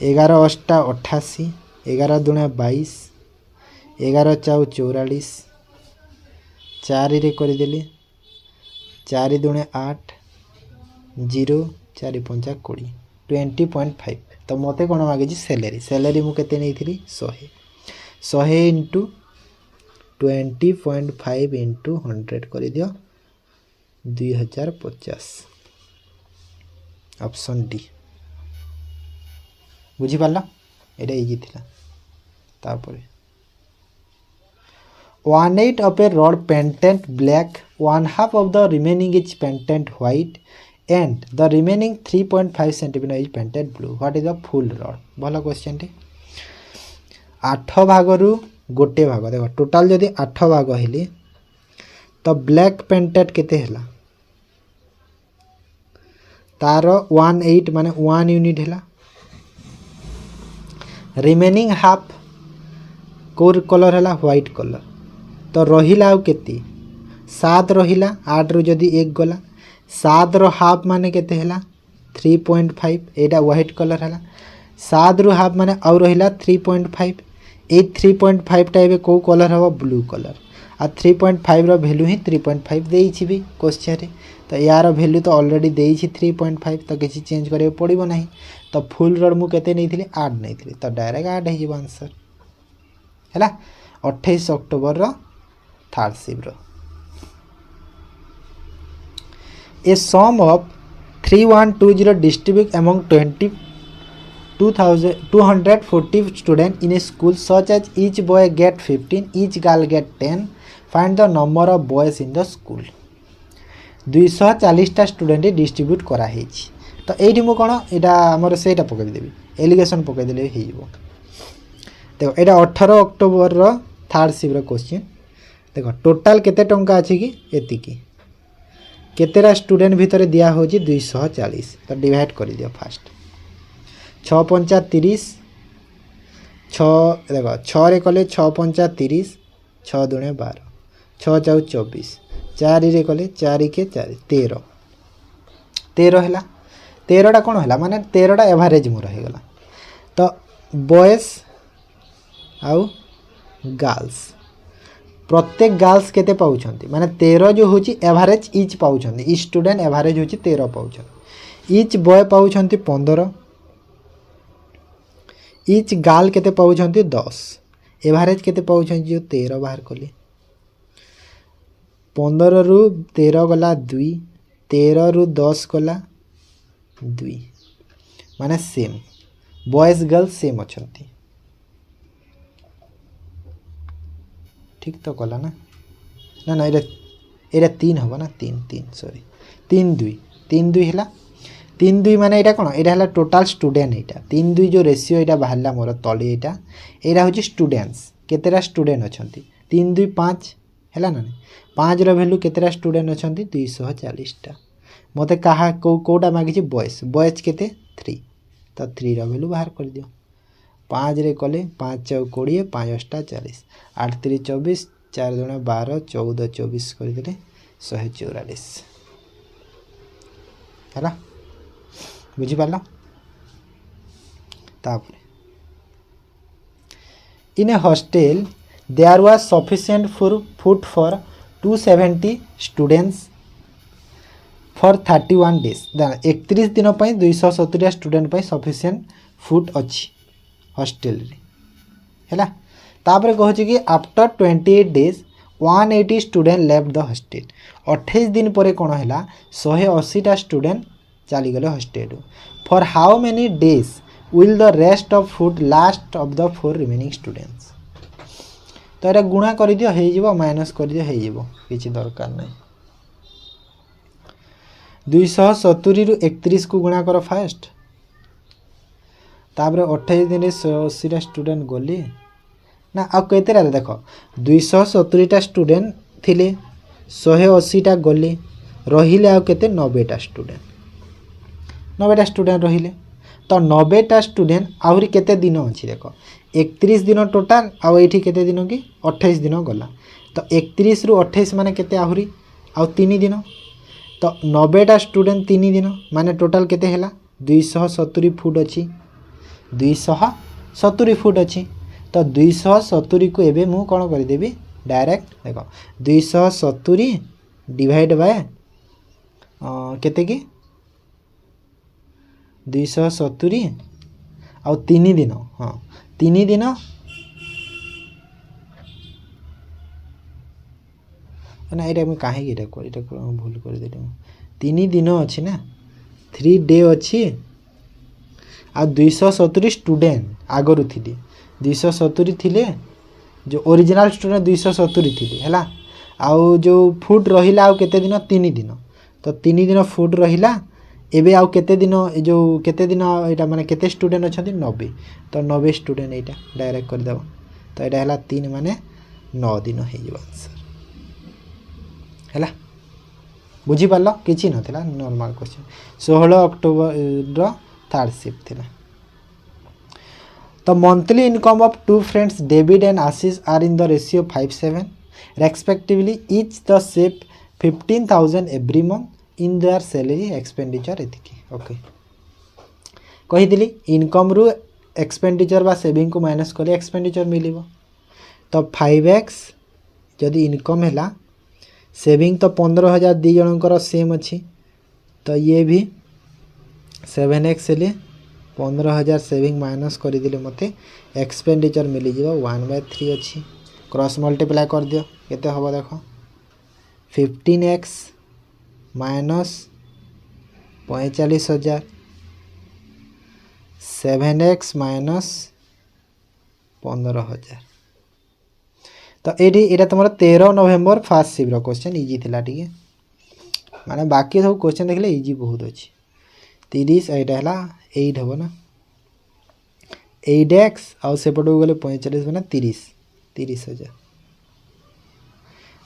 11 अष्टा 88, 11 दूना 22, 11 चाउ 44, 4 रे करदेली 4 दूने 8, 0 4 5 20, 20.5। तो मते कौन मागे सैलरी, सैलरी मुझे 100 इंटू 20.5 इंटू 100 कर दियो 2050। ऑप्शन डी बुझीपार ये इजी थिला। तापरे 1/8 of a rod painted black, 1/2 of the remaining is painted white and the remaining 3.5 cm is painted blue. What is the full rod? भला क्वेश्चन टे 8 भागरु गोटे भाग देखो टोटाल जदि 8 भाग हेले तो ब्लैक पेंटेड केते हला तार 1/8 माने 1 यूनिट हला। रिमेनिंग हाफ कोर कलर हला व्हाइट कलर। तो रहिला आउ केते 7 रहिला 8 रु जदि 1 गला 7 रो हाफ माने केते हला 3.5 एटा व्हाइट कलर हला। 7 रु हाफ माने आउ रहिला 3.5 ए 3.5 टा एबे को कलर हवा ब्लू कलर आ 3.5 रो वैल्यू ही 3.5 देइछि भी क्वेश्चन रे। तो यार वैल्यू तो ऑलरेडी देइछि 3.5 तो किसी चेंज करे पड़िबो नाही। तो फुल रड मु केते नैथिली 8 नैथिली तो डायरेक्ट 8 हे जिवो आंसर हैला। 28 अक्टोबर रो थर्ड शिफ्ट रो a sum of 3120 distribute among 240 students in a school such as each boy get 15, each girl get 10. Find the number of boys in the school. 240 student distribute करा हेछि। तो एठी मु कोन एटा हमर सेटा पकई देबी allegation पकई देले हे जिवो। देखो एटा 18 अक्टोबर रो थर्ड शिफ्ट रो क्वेश्चन। देखो टोटल केते टंका अछि कि एति की केतेरा स्टूडेंट भितर दिया होछि 240 तो डिवाइड कर दियो फास्ट 6 5 30 6 देखो 6 रे कले 6 5 30 6 दुने 12 6 4 24 4 रे कले 4 के 4 13 हैला 13 टा कोन हैला माने 13 टा एवरेज मोर हे गला। तो बॉयज आउ गर्ल्स प्रत्येक गर्ल्स केते पाउछंती माने 13 जो होची एवरेज इच पाउछंती ई स्टूडेंट एवरेज होची 13 पाउछंती इच बॉय पाउछंती 15 इच गर्ल केते पाउछंती 10 एवरेज केते पाउछंती जो 13 बाहर कली 15 रु 13 गला 2 13 रु 10 गला 2 माने सेम बॉयज गर्ल्स सेम अछंती। ठीक तो कला ना ना ना एटा 3 हबो ना 3 सॉरी 3 2 हैला 3 2 माने एटा कोन एटा हैला टोटल स्टूडेंट एटा 3 2 जो रेशियो एटा बाहरला मोर तले एटा होची स्टूडेंट्स केतेरा स्टूडेंट अछंती 3 2 5 हैला ना 5 रो वैल्यू केतेरा स्टूडेंट अछंती 240 टा मते कहा कोटा मागी छी बॉयज केते 3 तो 3 रो वैल्यू बाहर कर दियो 5 रे कले 5 4 20 5 8 40 8 3 24 4 2 12 14 24 कर देले 144 हैला बुझी पाला। तापर in a hostel there was sufficient food for 270 students for 31 days 31 दिन 270 स्टूडेंट सफिशिएंट फूड अच्छी हॉस्टल रे हैला। तापर कहूँ कि after 28 days 180 student left the hostel 28 दिन पर कौन है 180 टा स्टूडेंट चली गले hostel for how many days will the rest of food last of the 4 remaining students. तो ये गुणा कर दियो हे जिवो माइनस कर दियो हे जिवो किछि दरकार नहीं 270 रु 31 को गुणा कर फास्ट तापर 28 दिन 180 स्टूडेंट गली ना आ केतेरा देख 270 टा स्टूडेंट थिले 180 टा गले रहिले आ केते 90 टा स्टूडेंट 90 टा स्टूडेंट रहिले तो 90 टा स्टूडेंट आहुरी केते दिन अछि देख 31 दिन टोटल आ एठी केते दिन की 28 दिन गला तो 31 रु 28 माने केते आहुरी आ 3 दिन तो 90टा स्टूडेंट 3 दिन माने टोटाल केते हैला 270 फुट अच्छी 270 फुट अच्छी तो 270 को एबे मु कौन करदेवी डायरेक्ट देख 270 डिवाइड बाय केते कि 270 आउ 3 दिन हाँ 3 दिन ना ये कहीं भूल कर 3 दिन अच्छी ना 3 डे अच्छी आ 270 स्टूडेंट आगरू थी 270 थिले जो ओरिजिनल स्टूडेंट 270 थी है आउ जो फुट रहिला आउ केते दिन 3 दिन तो 3 दिन फुट रहिला एबे आउ केते दिन जो केते दिन एटा माने केते स्टूडेंट अछंती 90 तो 90 स्टूडेंट एटा डायरेक्ट कर देबो तो एटा हला 3 माने 9 दिन हे जो आंसर हैला बुझी पारलो किछि नथिला नॉर्मल क्वेश्चन 16 अक्टोबर रो थर्ड शिफ्ट थिला The monthly income of two friends David and Ashish are in the ratio 5:7 respectively. Each the save 15,000 every month in their salary expenditure एतिकी ओके कहिदिली इनकम रु एक्सपेंडिचर बा saving को minus कले expenditure मिलिबो तो 5x जदि इनकम हैला सेविंग तो 15,000 दी जनकर सेम अच्छी तो ये भी 7x ले 15,000 सेविंग माइनस करदे मत एक्सपेंडिचर मिल जाव 1/3 अच्छी क्रॉस मल्टीप्लाई कर दियो केते हम देख 15x माइनस 45,000 7x माइनस 15,000 तो ये तुम 13 नवेम्बर फास्ट शिफ्ट क्वेश्चन इजी थिला ठीक है माने बाकी सब क्वेश्चन देखले इजी बहुत अच्छी 30 एटा है 8 हम ना 8x आउ सेपट गले 45 बना 30,000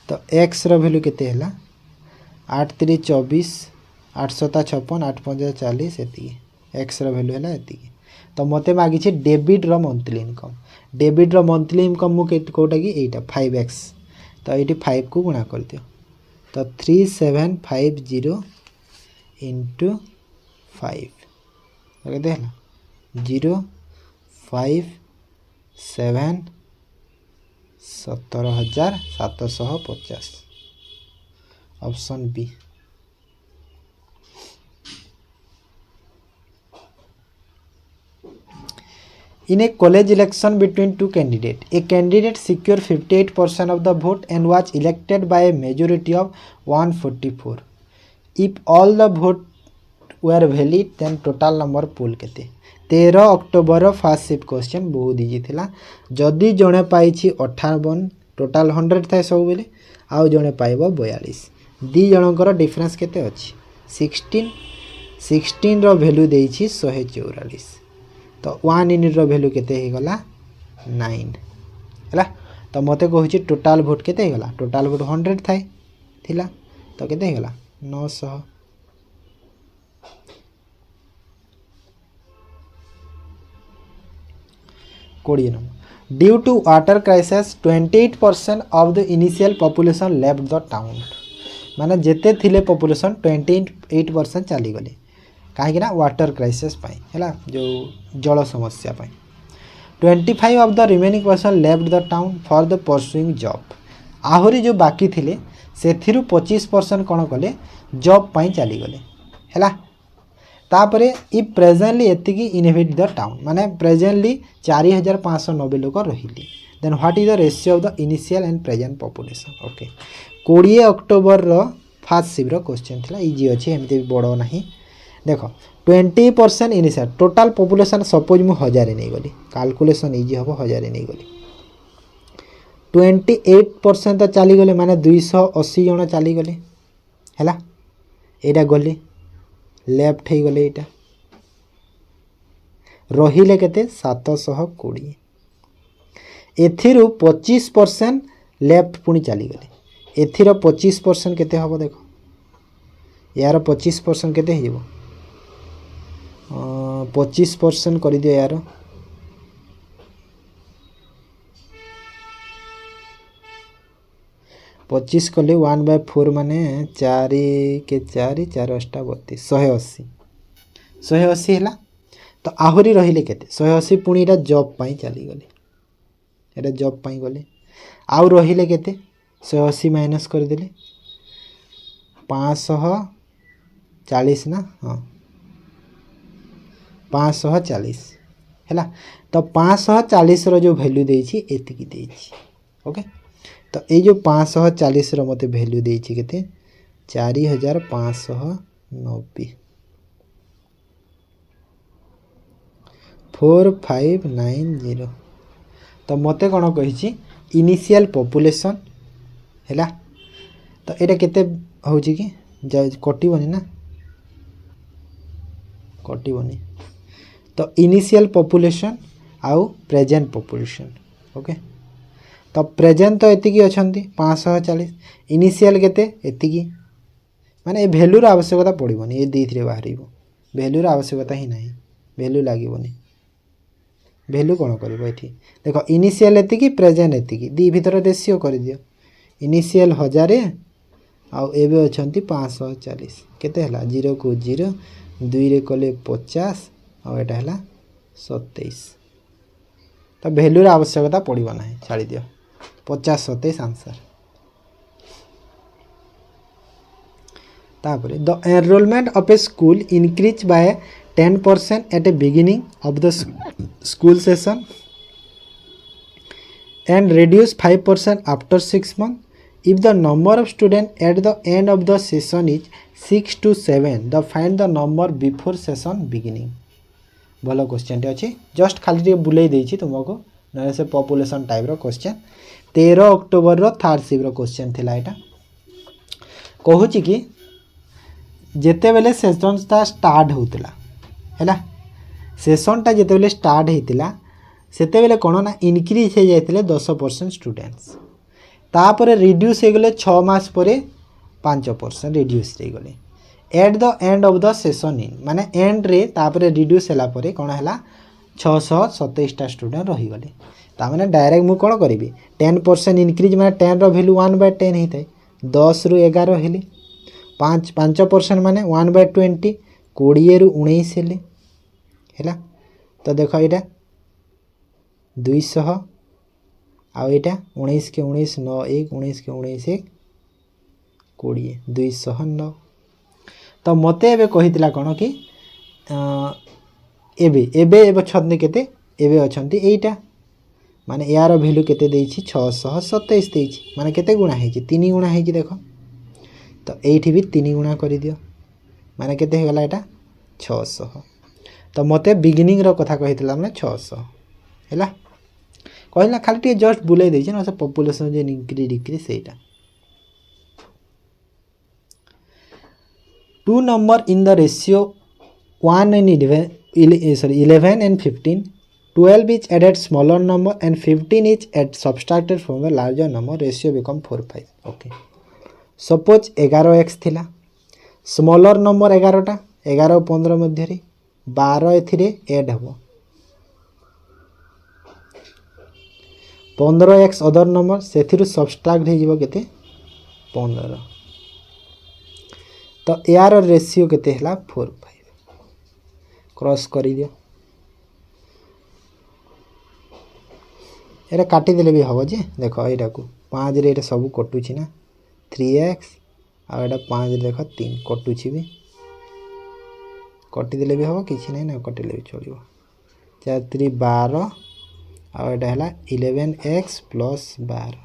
तो x रो वैल्यू केते हैला 8 3 24 8 7 56 8 5 40 एति x रो वैल्यू हैला एति तो मते मागी छी डेबिट रो मंथली इनकम मु कोटा कि एटा 5x तो एटी 5 को गुणा कर दियो तो 3750 into 5 केते हैला 0 5 7 17,750 option B In a college election between two candidates, a candidate secured 58% of the vote and was elected by a majority of 144. If all the vote were valid, then total number poll केते 13 October fast shift question बहुत easy थिला जदि जणे पाइछि 58 total 100 थाए सब बेले आउ जणे पाइबो 42 दी जनकर डिफरेंस केते अछि 16 रो वैल्यू देइछि 144 तो 1 यूनिट रो वैल्यू केते हे गला 9 हैला तो मते कहूछि टोटल वोट केते हे गला टोटल वोट 100 थाए थिला तो केते हे गला 900 20 number due to water crisis 28% of the initial population left the town माने जेते थिले पॉपुलेशन 28% चली गले कहीं ना वाटर क्राइसिस पाई हैला जो जल समस्या पाई 25 of the remaining person left the town for the pursuing job आहरी जो बाकी थिले सेथिरु 25% कोन कले जॉब पाई चली गले हैला तापरे इ प्रेजेंटली एतिकी इनहेबिट द टाउन माने प्रेजेंटली 4590 लोग रहिली then what is the ratio of the initial and present population okay 20 October रो फास्ट शिफ्ट रो क्वेश्चन थिला इजी अछि एमते भी बडो नाही देखो 20% इनिशियल टोटल पॉपुलेशन सपोज मु 1000 नै गली कैलकुलेशन इजी हबो 1000 नै गली 28% तो चली गले माने 280 जन चली गले हैला एटा गले लेफ्ट है गले एटा रहिले केते 720 एथिरु 25% लेफ्ट पुनी चली गले एथिर 25% केते हबो देखो यार 25% केते हिबो 25% कर दियो यार 25 कले 1/4 माने 4 के 4 4 अष्टा 32 180 180 है। तो आहरी रहिले केते 180 पुणी एटा जॉब पाई चली गले एटा जॉब पाई गले आउ रहिले केते 180 माइनस कर देले 540 ना हाँ 540 है। तो 540 रो जो वैल्यू देछि एतिकी देछि ओके। तो ये जो 540 रो मते वैल्यू देछि केते 4590 4590। तो मते कोन कहिछि इनिशियल पॉपुलेशन हैला। तो एटा केते होछि कि कटिबनी ना कटिबनी। तो इनिशियल पॉपुलेशन आउ प्रेजेंट पॉपुलेशन ओके। तो प्रेजेंट तो एतिकी अछंती 540 इनिशियल केते एतिकी माने ए वैल्यूर आवश्यकता पड़िबनी ए दी थ्रे बाहरिबो वैल्यूर आवश्यकता ही नहीं वैल्यू लागिबनी वैल्यू कोन करबो एठी देखो इनिशियल एतिकी प्रेजेंट एतिकी दी भीतर रेशियो कर दियो इनिशियल 1000 आउ एबे अछंती 540 केते हला 0 को 0 2 रे कले 50 आउ एटा हला 27। तो वैल्यूर आवश्यकता पड़िबो नाही छाड़ी दियो 50 27 आंसर। तापरे the enrollment of a school increase by 10% at a beginning of the school session and reduce 5% after 6 months. If the number of students at the end of the session is 6 to 7, the find the number before session beginning. भलो question टे अच्छी just खाली टे बुले देछि तुमको न से पॉपुलेशन टाइप रो क्वेश्चन 13 अक्टोबर रो थर्ड शिफ्ट रो क्वेश्चन थिला एटा कहूची कि जेते बेले सेशन ता स्टार्ट होतला हैला सेशन ता जेते बेले स्टार्ट हेतिला सेते बेले कोन ना इनक्रीज हो जाइतिले 10% स्टूडेंट्स तापर रिड्यूस हो गले 6 मास परे 5% रिड्यूस हो गले eight the end of the session in माने एंड रे तापर रिड्यूस होला परे कोन हला 627 टा स्टूडेंट रही गले ता माने डायरेक्ट मु कोन करिवि 10% इंक्रीज माने 10 रो वैल्यू 1/10 हेतै 10 रु 11 हेले 5% माने 1/20 20 रु 19 हेले हैला। तो देखो एटा 200 आउ एटा 19 के 19 9 1 19 के 19 1 20 209। तो मते एबे कहितला कोन कि एबे छन्ने केते एबे अछंती एटा माने यार वैल्यू केते देछि 627 देछि माने केते गुणा हेछि 3 गुणा हेछि देखो। तो एठी भी 3 गुणा करि दियो माने केते हे गला एटा 600। तो मते बिगिनिंग रो कथा कहितला माने 600 हैला कहला खाली टे जस्ट बुले देछि न से पॉपुलेशन जे इंक्रीज डिक्रीज सेटा। 2 number in the ratio 1 and 11 and 15 12 is added smaller number and 15 is subtracted from the larger number ratio become 4/5 okay। Suppose 11x थिला स्मॉलर नंबर 11 टा 11 15 मध्य रे 12 एथिरे ऐड हबो 15x अदर नंबर सेथिरु सब्सट्रैक्ट हे जिवो केते 15। तो यार रेशियो केते हला 4/5 क्रॉस करि दियो एरा काटी देले भी हबो जे देखो एटा को 5 रे एटा सब कटुची ना 3x आ एटा 5 रे देखो 3 कटुची भी कटि देले भी हबो किछि नै ना कटिले भी चलिबो 4 3 12 आ एटा हला 11x plus 12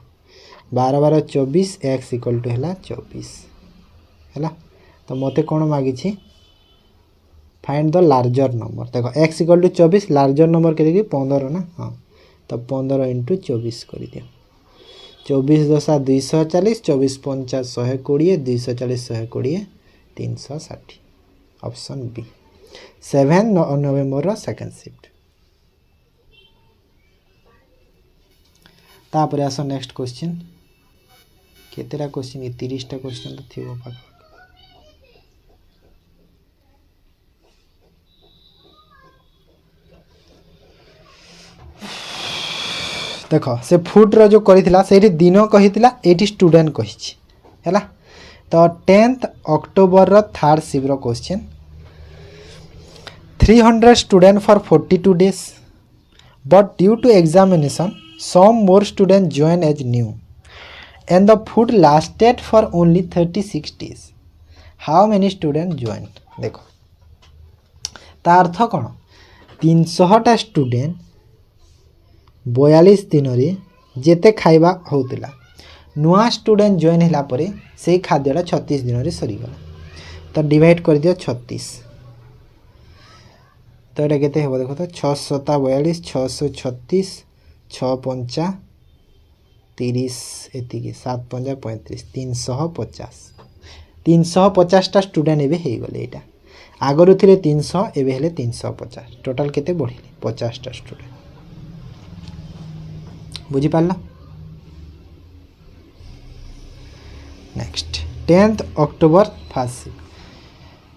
12 12 24 x equal to हला 24 हला। तो मते कोन मागी छी फाइंड द लार्जर नंबर देखो x equal to 24 larger number के देखि 15 ना हां। तो 15 * 24 कर दियो 24 10 240 24 5 120 240 120 360 ऑप्शन बी 7 नवंबर रो सेकंड शिफ्ट। तापर आसो नेक्स्ट क्वेश्चन केतेरा क्वेश्चन 30 टा क्वेश्चन तो थिबो पाक देख से फुट्र जो करथिला सेठी दिन कहिथिला एठी स्टूडेंट कहिछि हैला। तो 10th अक्टोबर रो थर्ड शिफ्ट रो question 300 student for 42 days but due to examination some more students join as new and the food lasted for only 36 days how many students joined। देखो ता अर्थ कौन 300टा स्टूडेंट 42 दिन रे जेते खाइबा होतिला नुआ स्टूडेंट जॉइन होला परे से खाद्यटा 36 दिन रे सरी गला। तो डिवाइड कर दियो 36 तो एटा केते हेबो देखो तो 6 7 42 636 6 5 30 एतिकी 7 5 35 350 टा स्टूडेंट एबे हे गले। एटा आगरु थिले 300 एबे हेले 350 टोटल केते बढ़िले 50 टा स्टूडेंट बुझी पारला। Next 10th October first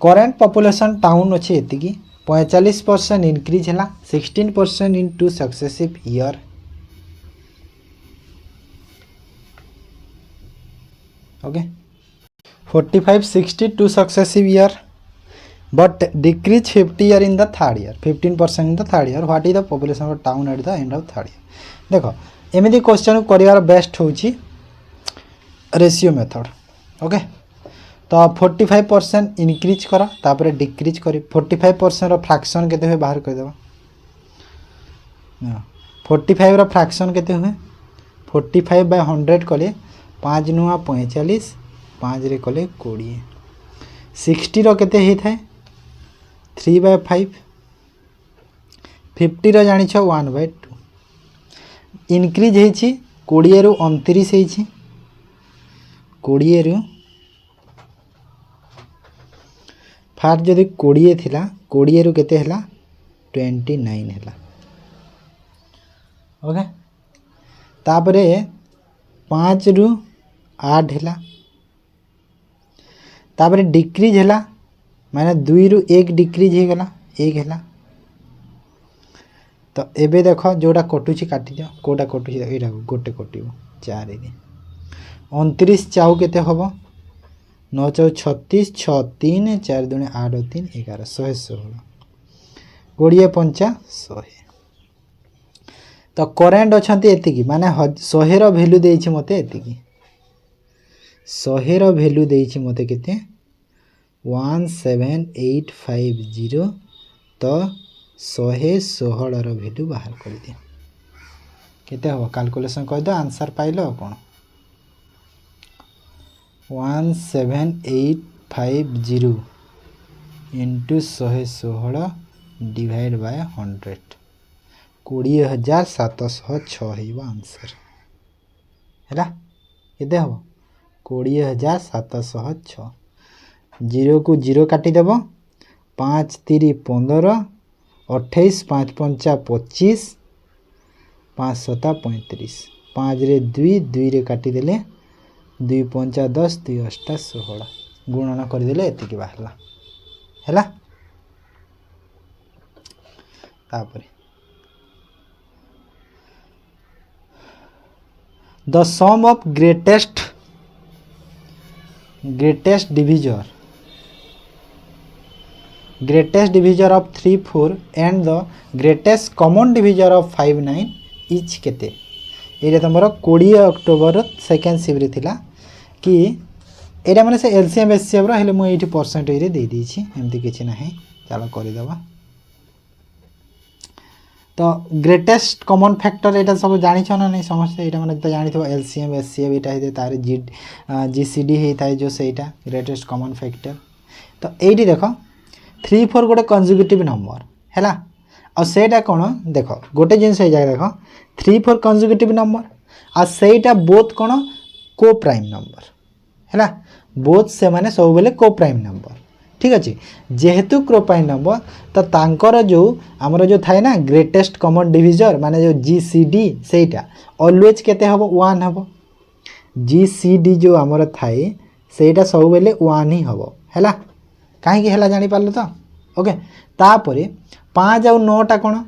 current population town अच्छे एतिकी 45% इंक्रीज है 16% in 2 successive year. Okay 45 60 2 successive year but decrease 50 year in the third year 15% in the third year what is the population of town at the end of third year. देखो एमती question कर best होची ratio method. Okay तो 45% increase कर तापर decrease कर 45% रो fraction केते हुए बाहर कर देबा 45 रो फ्रैक्शन केते हुए 45 बाय 100 कले 5 नुआ 45 5 रे कले 20 60 रो केते हे थाए 3 बाय 5 50 रो जानि छ 1 बाय 2 इनक्रीज हे छी 20 रु 29 हे छी 20 रु फार जदि 20 थिला 20 रु केते हला 29 हला। ओके तापरे 5 रु 8 हला तापरे डिक्रीज हला माने 2 रु 1 डिक्रीज हे गला 1 हला। तो एबे देखो जोटा कटुची काटी दियो कोटा कटुची एटा गोटे कटिबो 4 रे 29 चाउ केते हबो 9 चाउ 36 6 3 4 दुने 8 3 11 116 20 5 100। तो करेंट अछंती एतिकी माने 100 रो वैल्यू देइछि मते एतिकी 100 रो वैल्यू देइछि मते केते 17850 तो 116 रो वैल्यू बाहर कर दे केते हो कैलकुलेशन कर दो answer pilo cone 17850 into 116 divide by 100 20706 हेबा आंसर हैला केते हो 20706 0 को 0 काटी देबो 5 3 15 28 5 5 25 5 7 35 5 रे 2 2 रे काटी देले 2 5 10 2 8 16 गुणन कर देले एतिकी बाहरला हैला। तापरे the sum of greatest divisor of 3 4 and the greatest common divisor of 5 9 each केते ये तुम 20 अक्टोबर सेकेंड शिफ्ट थिला कि एटा माने से एलसीएम एचसीएफ रो हेले मु एठी परसेंटेज रे दे दीछि एमती किछि नाही चलो करि दबा। तो ग्रेटेस्ट कॉमन फैक्टर एटा सब जानि छ ना नहीं समझते एटा माने तो जानि थो एलसीएम एचसीएफ एटा हे तार जीसीडी हे थाए जो सेटा ग्रेटेस्ट कॉमन फैक्टर। तो एठी देखो 3 4 गोटे कंजुगेटिव नंबर हैला और सेटा कोन देखो गोटे जिंस हे जाय देखो 3 4 कंजुगेटिव नंबर आ सेटा बोथ कोन को प्राइम नंबर हैला बोथ से माने सब बेले को प्राइम नंबर ठीक अच्छे जेहेतु को प्राइम नंबर तो तांकर जो आमर जो थाए ना ग्रेटेस्ट कॉमन डिविजर माने जो जीसीडी सेटा ऑलवेज केते हबो 1 हबो जीसीडी जो आमर थाए सेटा सब बेले 1 ही हबो हैला काहे कि हैला जानि पारलो तो ओके तापरे 5 और 9 टा कोन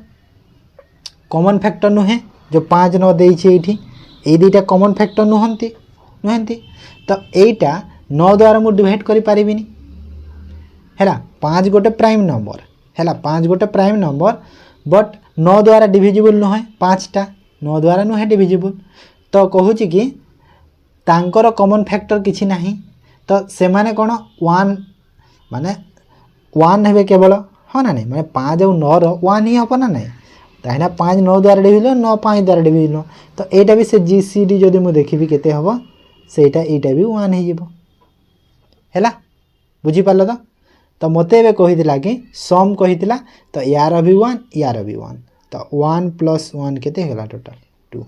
कॉमन फैक्टर नुहे जो 5 9 देइछे एठी ए दुईटा कॉमन फैक्टर नुहंती तो एटा 9 द्वारा मु डिवाइड करि परिबिनी हैला 5 गोटे प्राइम नंबर हैला 5 गोटे प्राइम नंबर बट 9 द्वारा डिविजिबल नुहे 5टा 9 द्वारा नुहे डिविजिबल तो कहूची कि तांकर कॉमन फैक्टर किछि नाही तो से माने कोन 1 माने 1 हेबे केवल हाँ ना नहीं माने 5 और 9 रो 1 ही हपना नहीं ताहिना 5 9 द्वारा डिविजिबल 9 5 द्वारा डिविजिबल तो एटा भी से जीसीडी जदि मु देखिबी केते हबो सेटा एटा भी 1 हे जिवो हैला बुझी पालो तो मते एबे कहिदिला कि सम कहिदिला तो यार भी 1 यार भी 1 तो 1 + 1 केते होला टोटल 2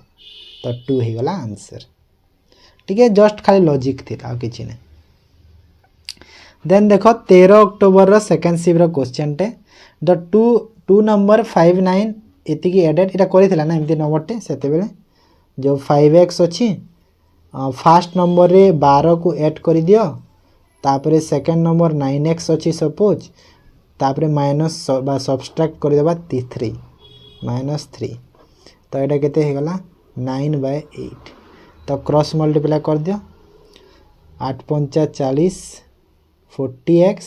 तो 2 हे गला आंसर ठीक है जस्ट खाली लॉजिक थिला किछि नै देन देखो 13 अक्टोबर रो सेकंड शिफ्ट रो क्वेश्चन टे द टू नंबर 59 एति की एडेड एटा करिथिला ना एमती नंबर टे सेते बेले जो 5x अछि फर्स्ट नंबर रे 12 को ऐड करि दियो तापरे सेकंड नंबर 9x अछि सपोज तापरे माइनस बा सब्सट्रैक्ट कर देबा 3 -3 तो एटा केते हे गला 9/8 तो क्रॉस मल्टीप्लाई कर दियो 8 5 40 40x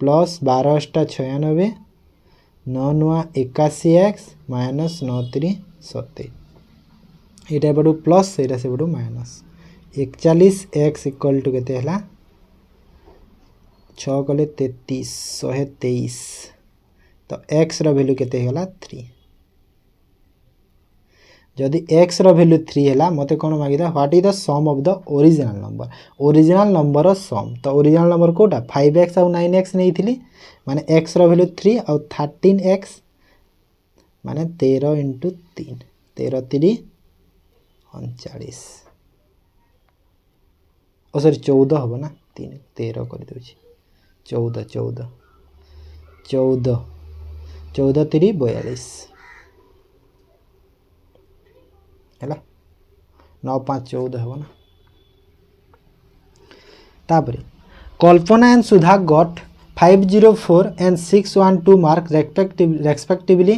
प्लस 12 96 9 9 81x माइनस 9 3 27 एटा बडू प्लस एटा से बडू माइनस 41x इक्वल टू केते हला 6 कले 33 123 तो x रो वैल्यू केते हला 3 जदि x रो वैल्यू 3 हला मते कोन मागिदा what is the sum of the original number रो सम तो ओरिजिनल नंबर कोटा 5x और 9x नेइथिली माने x रो वैल्यू 3 और 13x माने 13 * 3 13 3 39 ओ सॉरी 14 हबो ना 3 13 कर दोछि 14 14 14 14 3 42 हैला 9 5 14 हबो ना तापरे कल्पना and Sudha got 504 and 612 marks respectively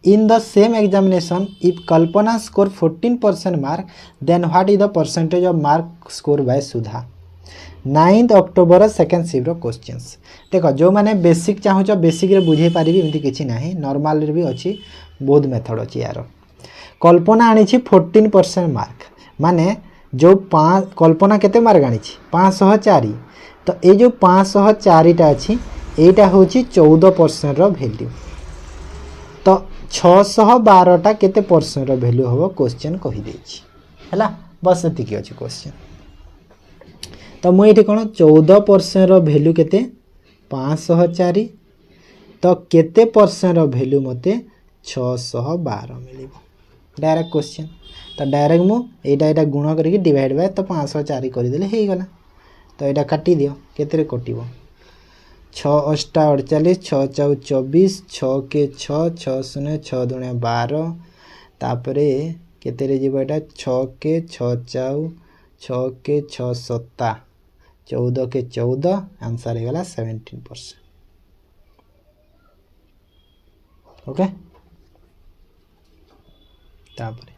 in the same examination. If Kalpana scored 14% mark, then what is the percentage of mark scored by Sudha? 9th October second shift questions देखो जो माने बेसिक चाहूच बेसिक रे बुझे पारिबी एमती किछि नाही normal रे भी अछि बहुत मेथड अछि यार कल्पना आनी छी 14% मार्क माने जो कल्पना केते मार्क आनी छी 504 तो ये जो 504 टा अछि एटा होची 14% रो वैल्यू तो 612 टा केते परसेंट रो वैल्यू होबो क्वेश्चन कहि दै छी हला बस एति की अछि क्वेश्चन तो मु एठी कोन 14% रो वैल्यू केते 504 तो केते परसेंट रो वैल्यू मते 612 मिलिबो डायरेक्ट क्वेश्चन तो डायरेक्ट मु एटा गुण करके डिवाइड बाय तो 504 कर देले हे गला तो एटा काटी दियो केते रे कटिबो 6 8 48 6 4 24 6 के 6 6 0 6 2 12 तापरे केते रे जीवो एटा 6 के 6 4 6 के 6 7 14 के 14 आंसर हे गला 17% ओके तापरे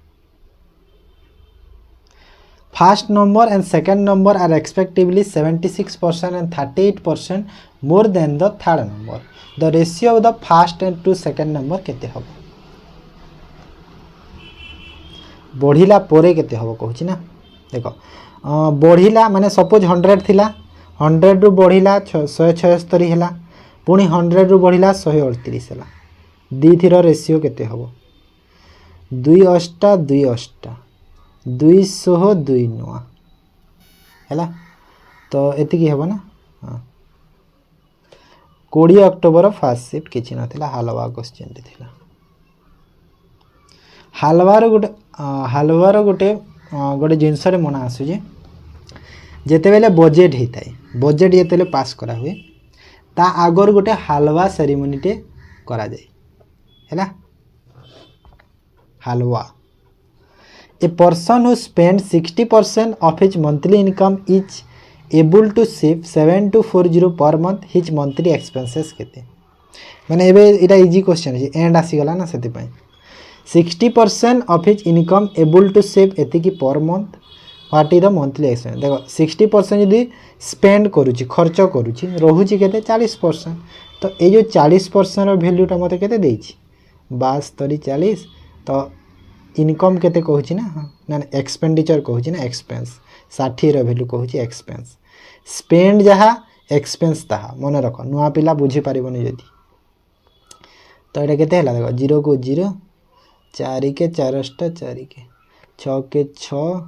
First number and second number are respectively 76% and 38% more than the third number. The ratio of the first and to second number केते हबो बढ़िला पोरे केते हबो कहूची ना देखो बढ़िला माने सपोज 100 थिला 100 रु बढ़िला 176 हैला पुनी 100 रु बढ़िला 138 हैला दी थिरो रेशियो केते हबो 2 8 2 8 200 2 9 हैला तो एति की हेबो ना हां 20 अक्टोबर फर्स्ट शिफ्ट किछि नथिला हलवा क्वेश्चन थिला हलवार गोटे गोटे जिनस रे मना आसु जे जेते बेले बजेट हेताय बजेट जेते पास करा हुए ता आगर गोटे हलवा सेरेमनी टे करा जाय हैला हलवा A person who spends 60% of his monthly income is able to save 7240 per month. His monthly expenses केते माने एबे इटा इजी क्वेश्चन है एंड आसी गला ना सेति पय 60% of his income able to save एतिकी per month what is the monthly expense देखो 60% जदि स्पेंड करुच्ची खर्च करुच्ची रोचे के 40% तो ये जो 40% भैल्यूटा मत के 72 40 तो इनकम केते कहूँ ना हाँ ना एक्सपेंडिचर कहूँ ना एक्सपेंस 60 भैल्यू कहूँ एक्सपेंस स्पेंड जहाँ एक्सपेंस ताहा मन रख नुआ पिला बुझी पारिबनी जदि तो ये केते देखो 0 को 0 4 के 4 4 के 6 के 6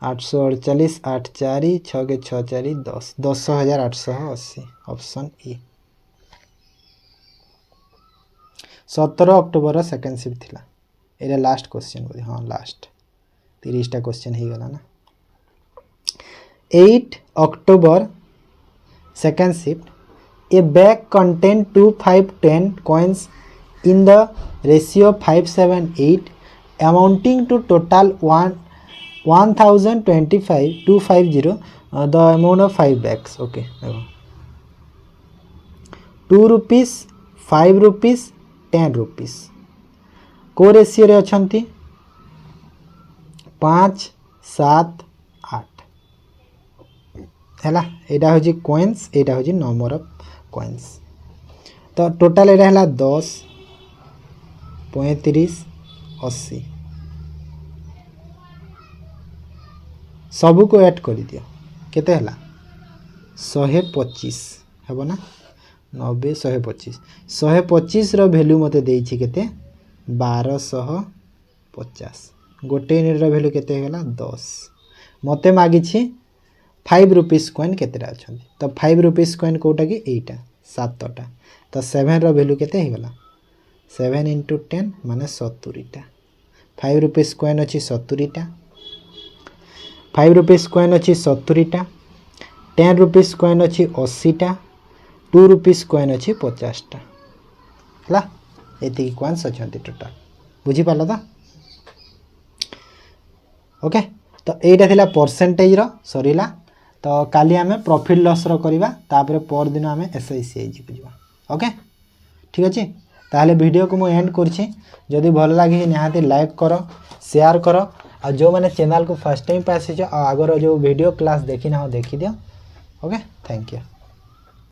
848 8 4 6 के 6 4 10 10,880 option E 17 October second shift थिला एटा लास्ट क्वेश्चन बोली हाँ लास्ट 30टा क्वेश्चन हो गला ना 8 October second shift A bag contain 2510 coins in the ratio 578 amounting to total 1,025 the amount of 5 bags okay देखो 2 rupees 5 rupees 10 rupees को रेशियो रे अछंती 5 7 8 हैला एटा होजी coins Etah होजी number of coins तो टोटल एटा हैला 10 35 80 सबू को ऐड कर दियो केते हला 125 हेबो ना 90 125 125 रो वैल्यू मते देइछि केते 1250 गोटे यूनिट रो वैल्यू केते हेला 10 मते मागी छी 5 रुपीस कॉइन केतेटा अछंती तो 5 रुपीस कॉइन कोटा कि एटा 7टा तो 7 रो वैल्यू केते हेगला 7 × 10 माने 70टा 5 रुपीस कॉइन अछि 70टा 5 रुपीस कॉइन अच्छी 70टा 10 रुपीस कॉइन अच्छी 80टा 2 रुपीस कॉइन अच्छी 50टा है ये कॉइन्स अच्छा टोटाल बुझीपार तो ओके तो यहाँ थिला परसेंटेज रो सरीला तो काली आमे प्रॉफिट लॉस रो करिबा तापर पर दिन आमे SICIG को जीवा ओके ठीक अच्छे ताहले वीडियो को मु एंड करछि जदि भल लागे निहाती लाइक करो शेयर करो और जो मैंने चैनल को फर्स्ट टाइम पे आसी आगर जो वीडियो क्लास देखी ना हो देखी दियो ओके थैंक यू।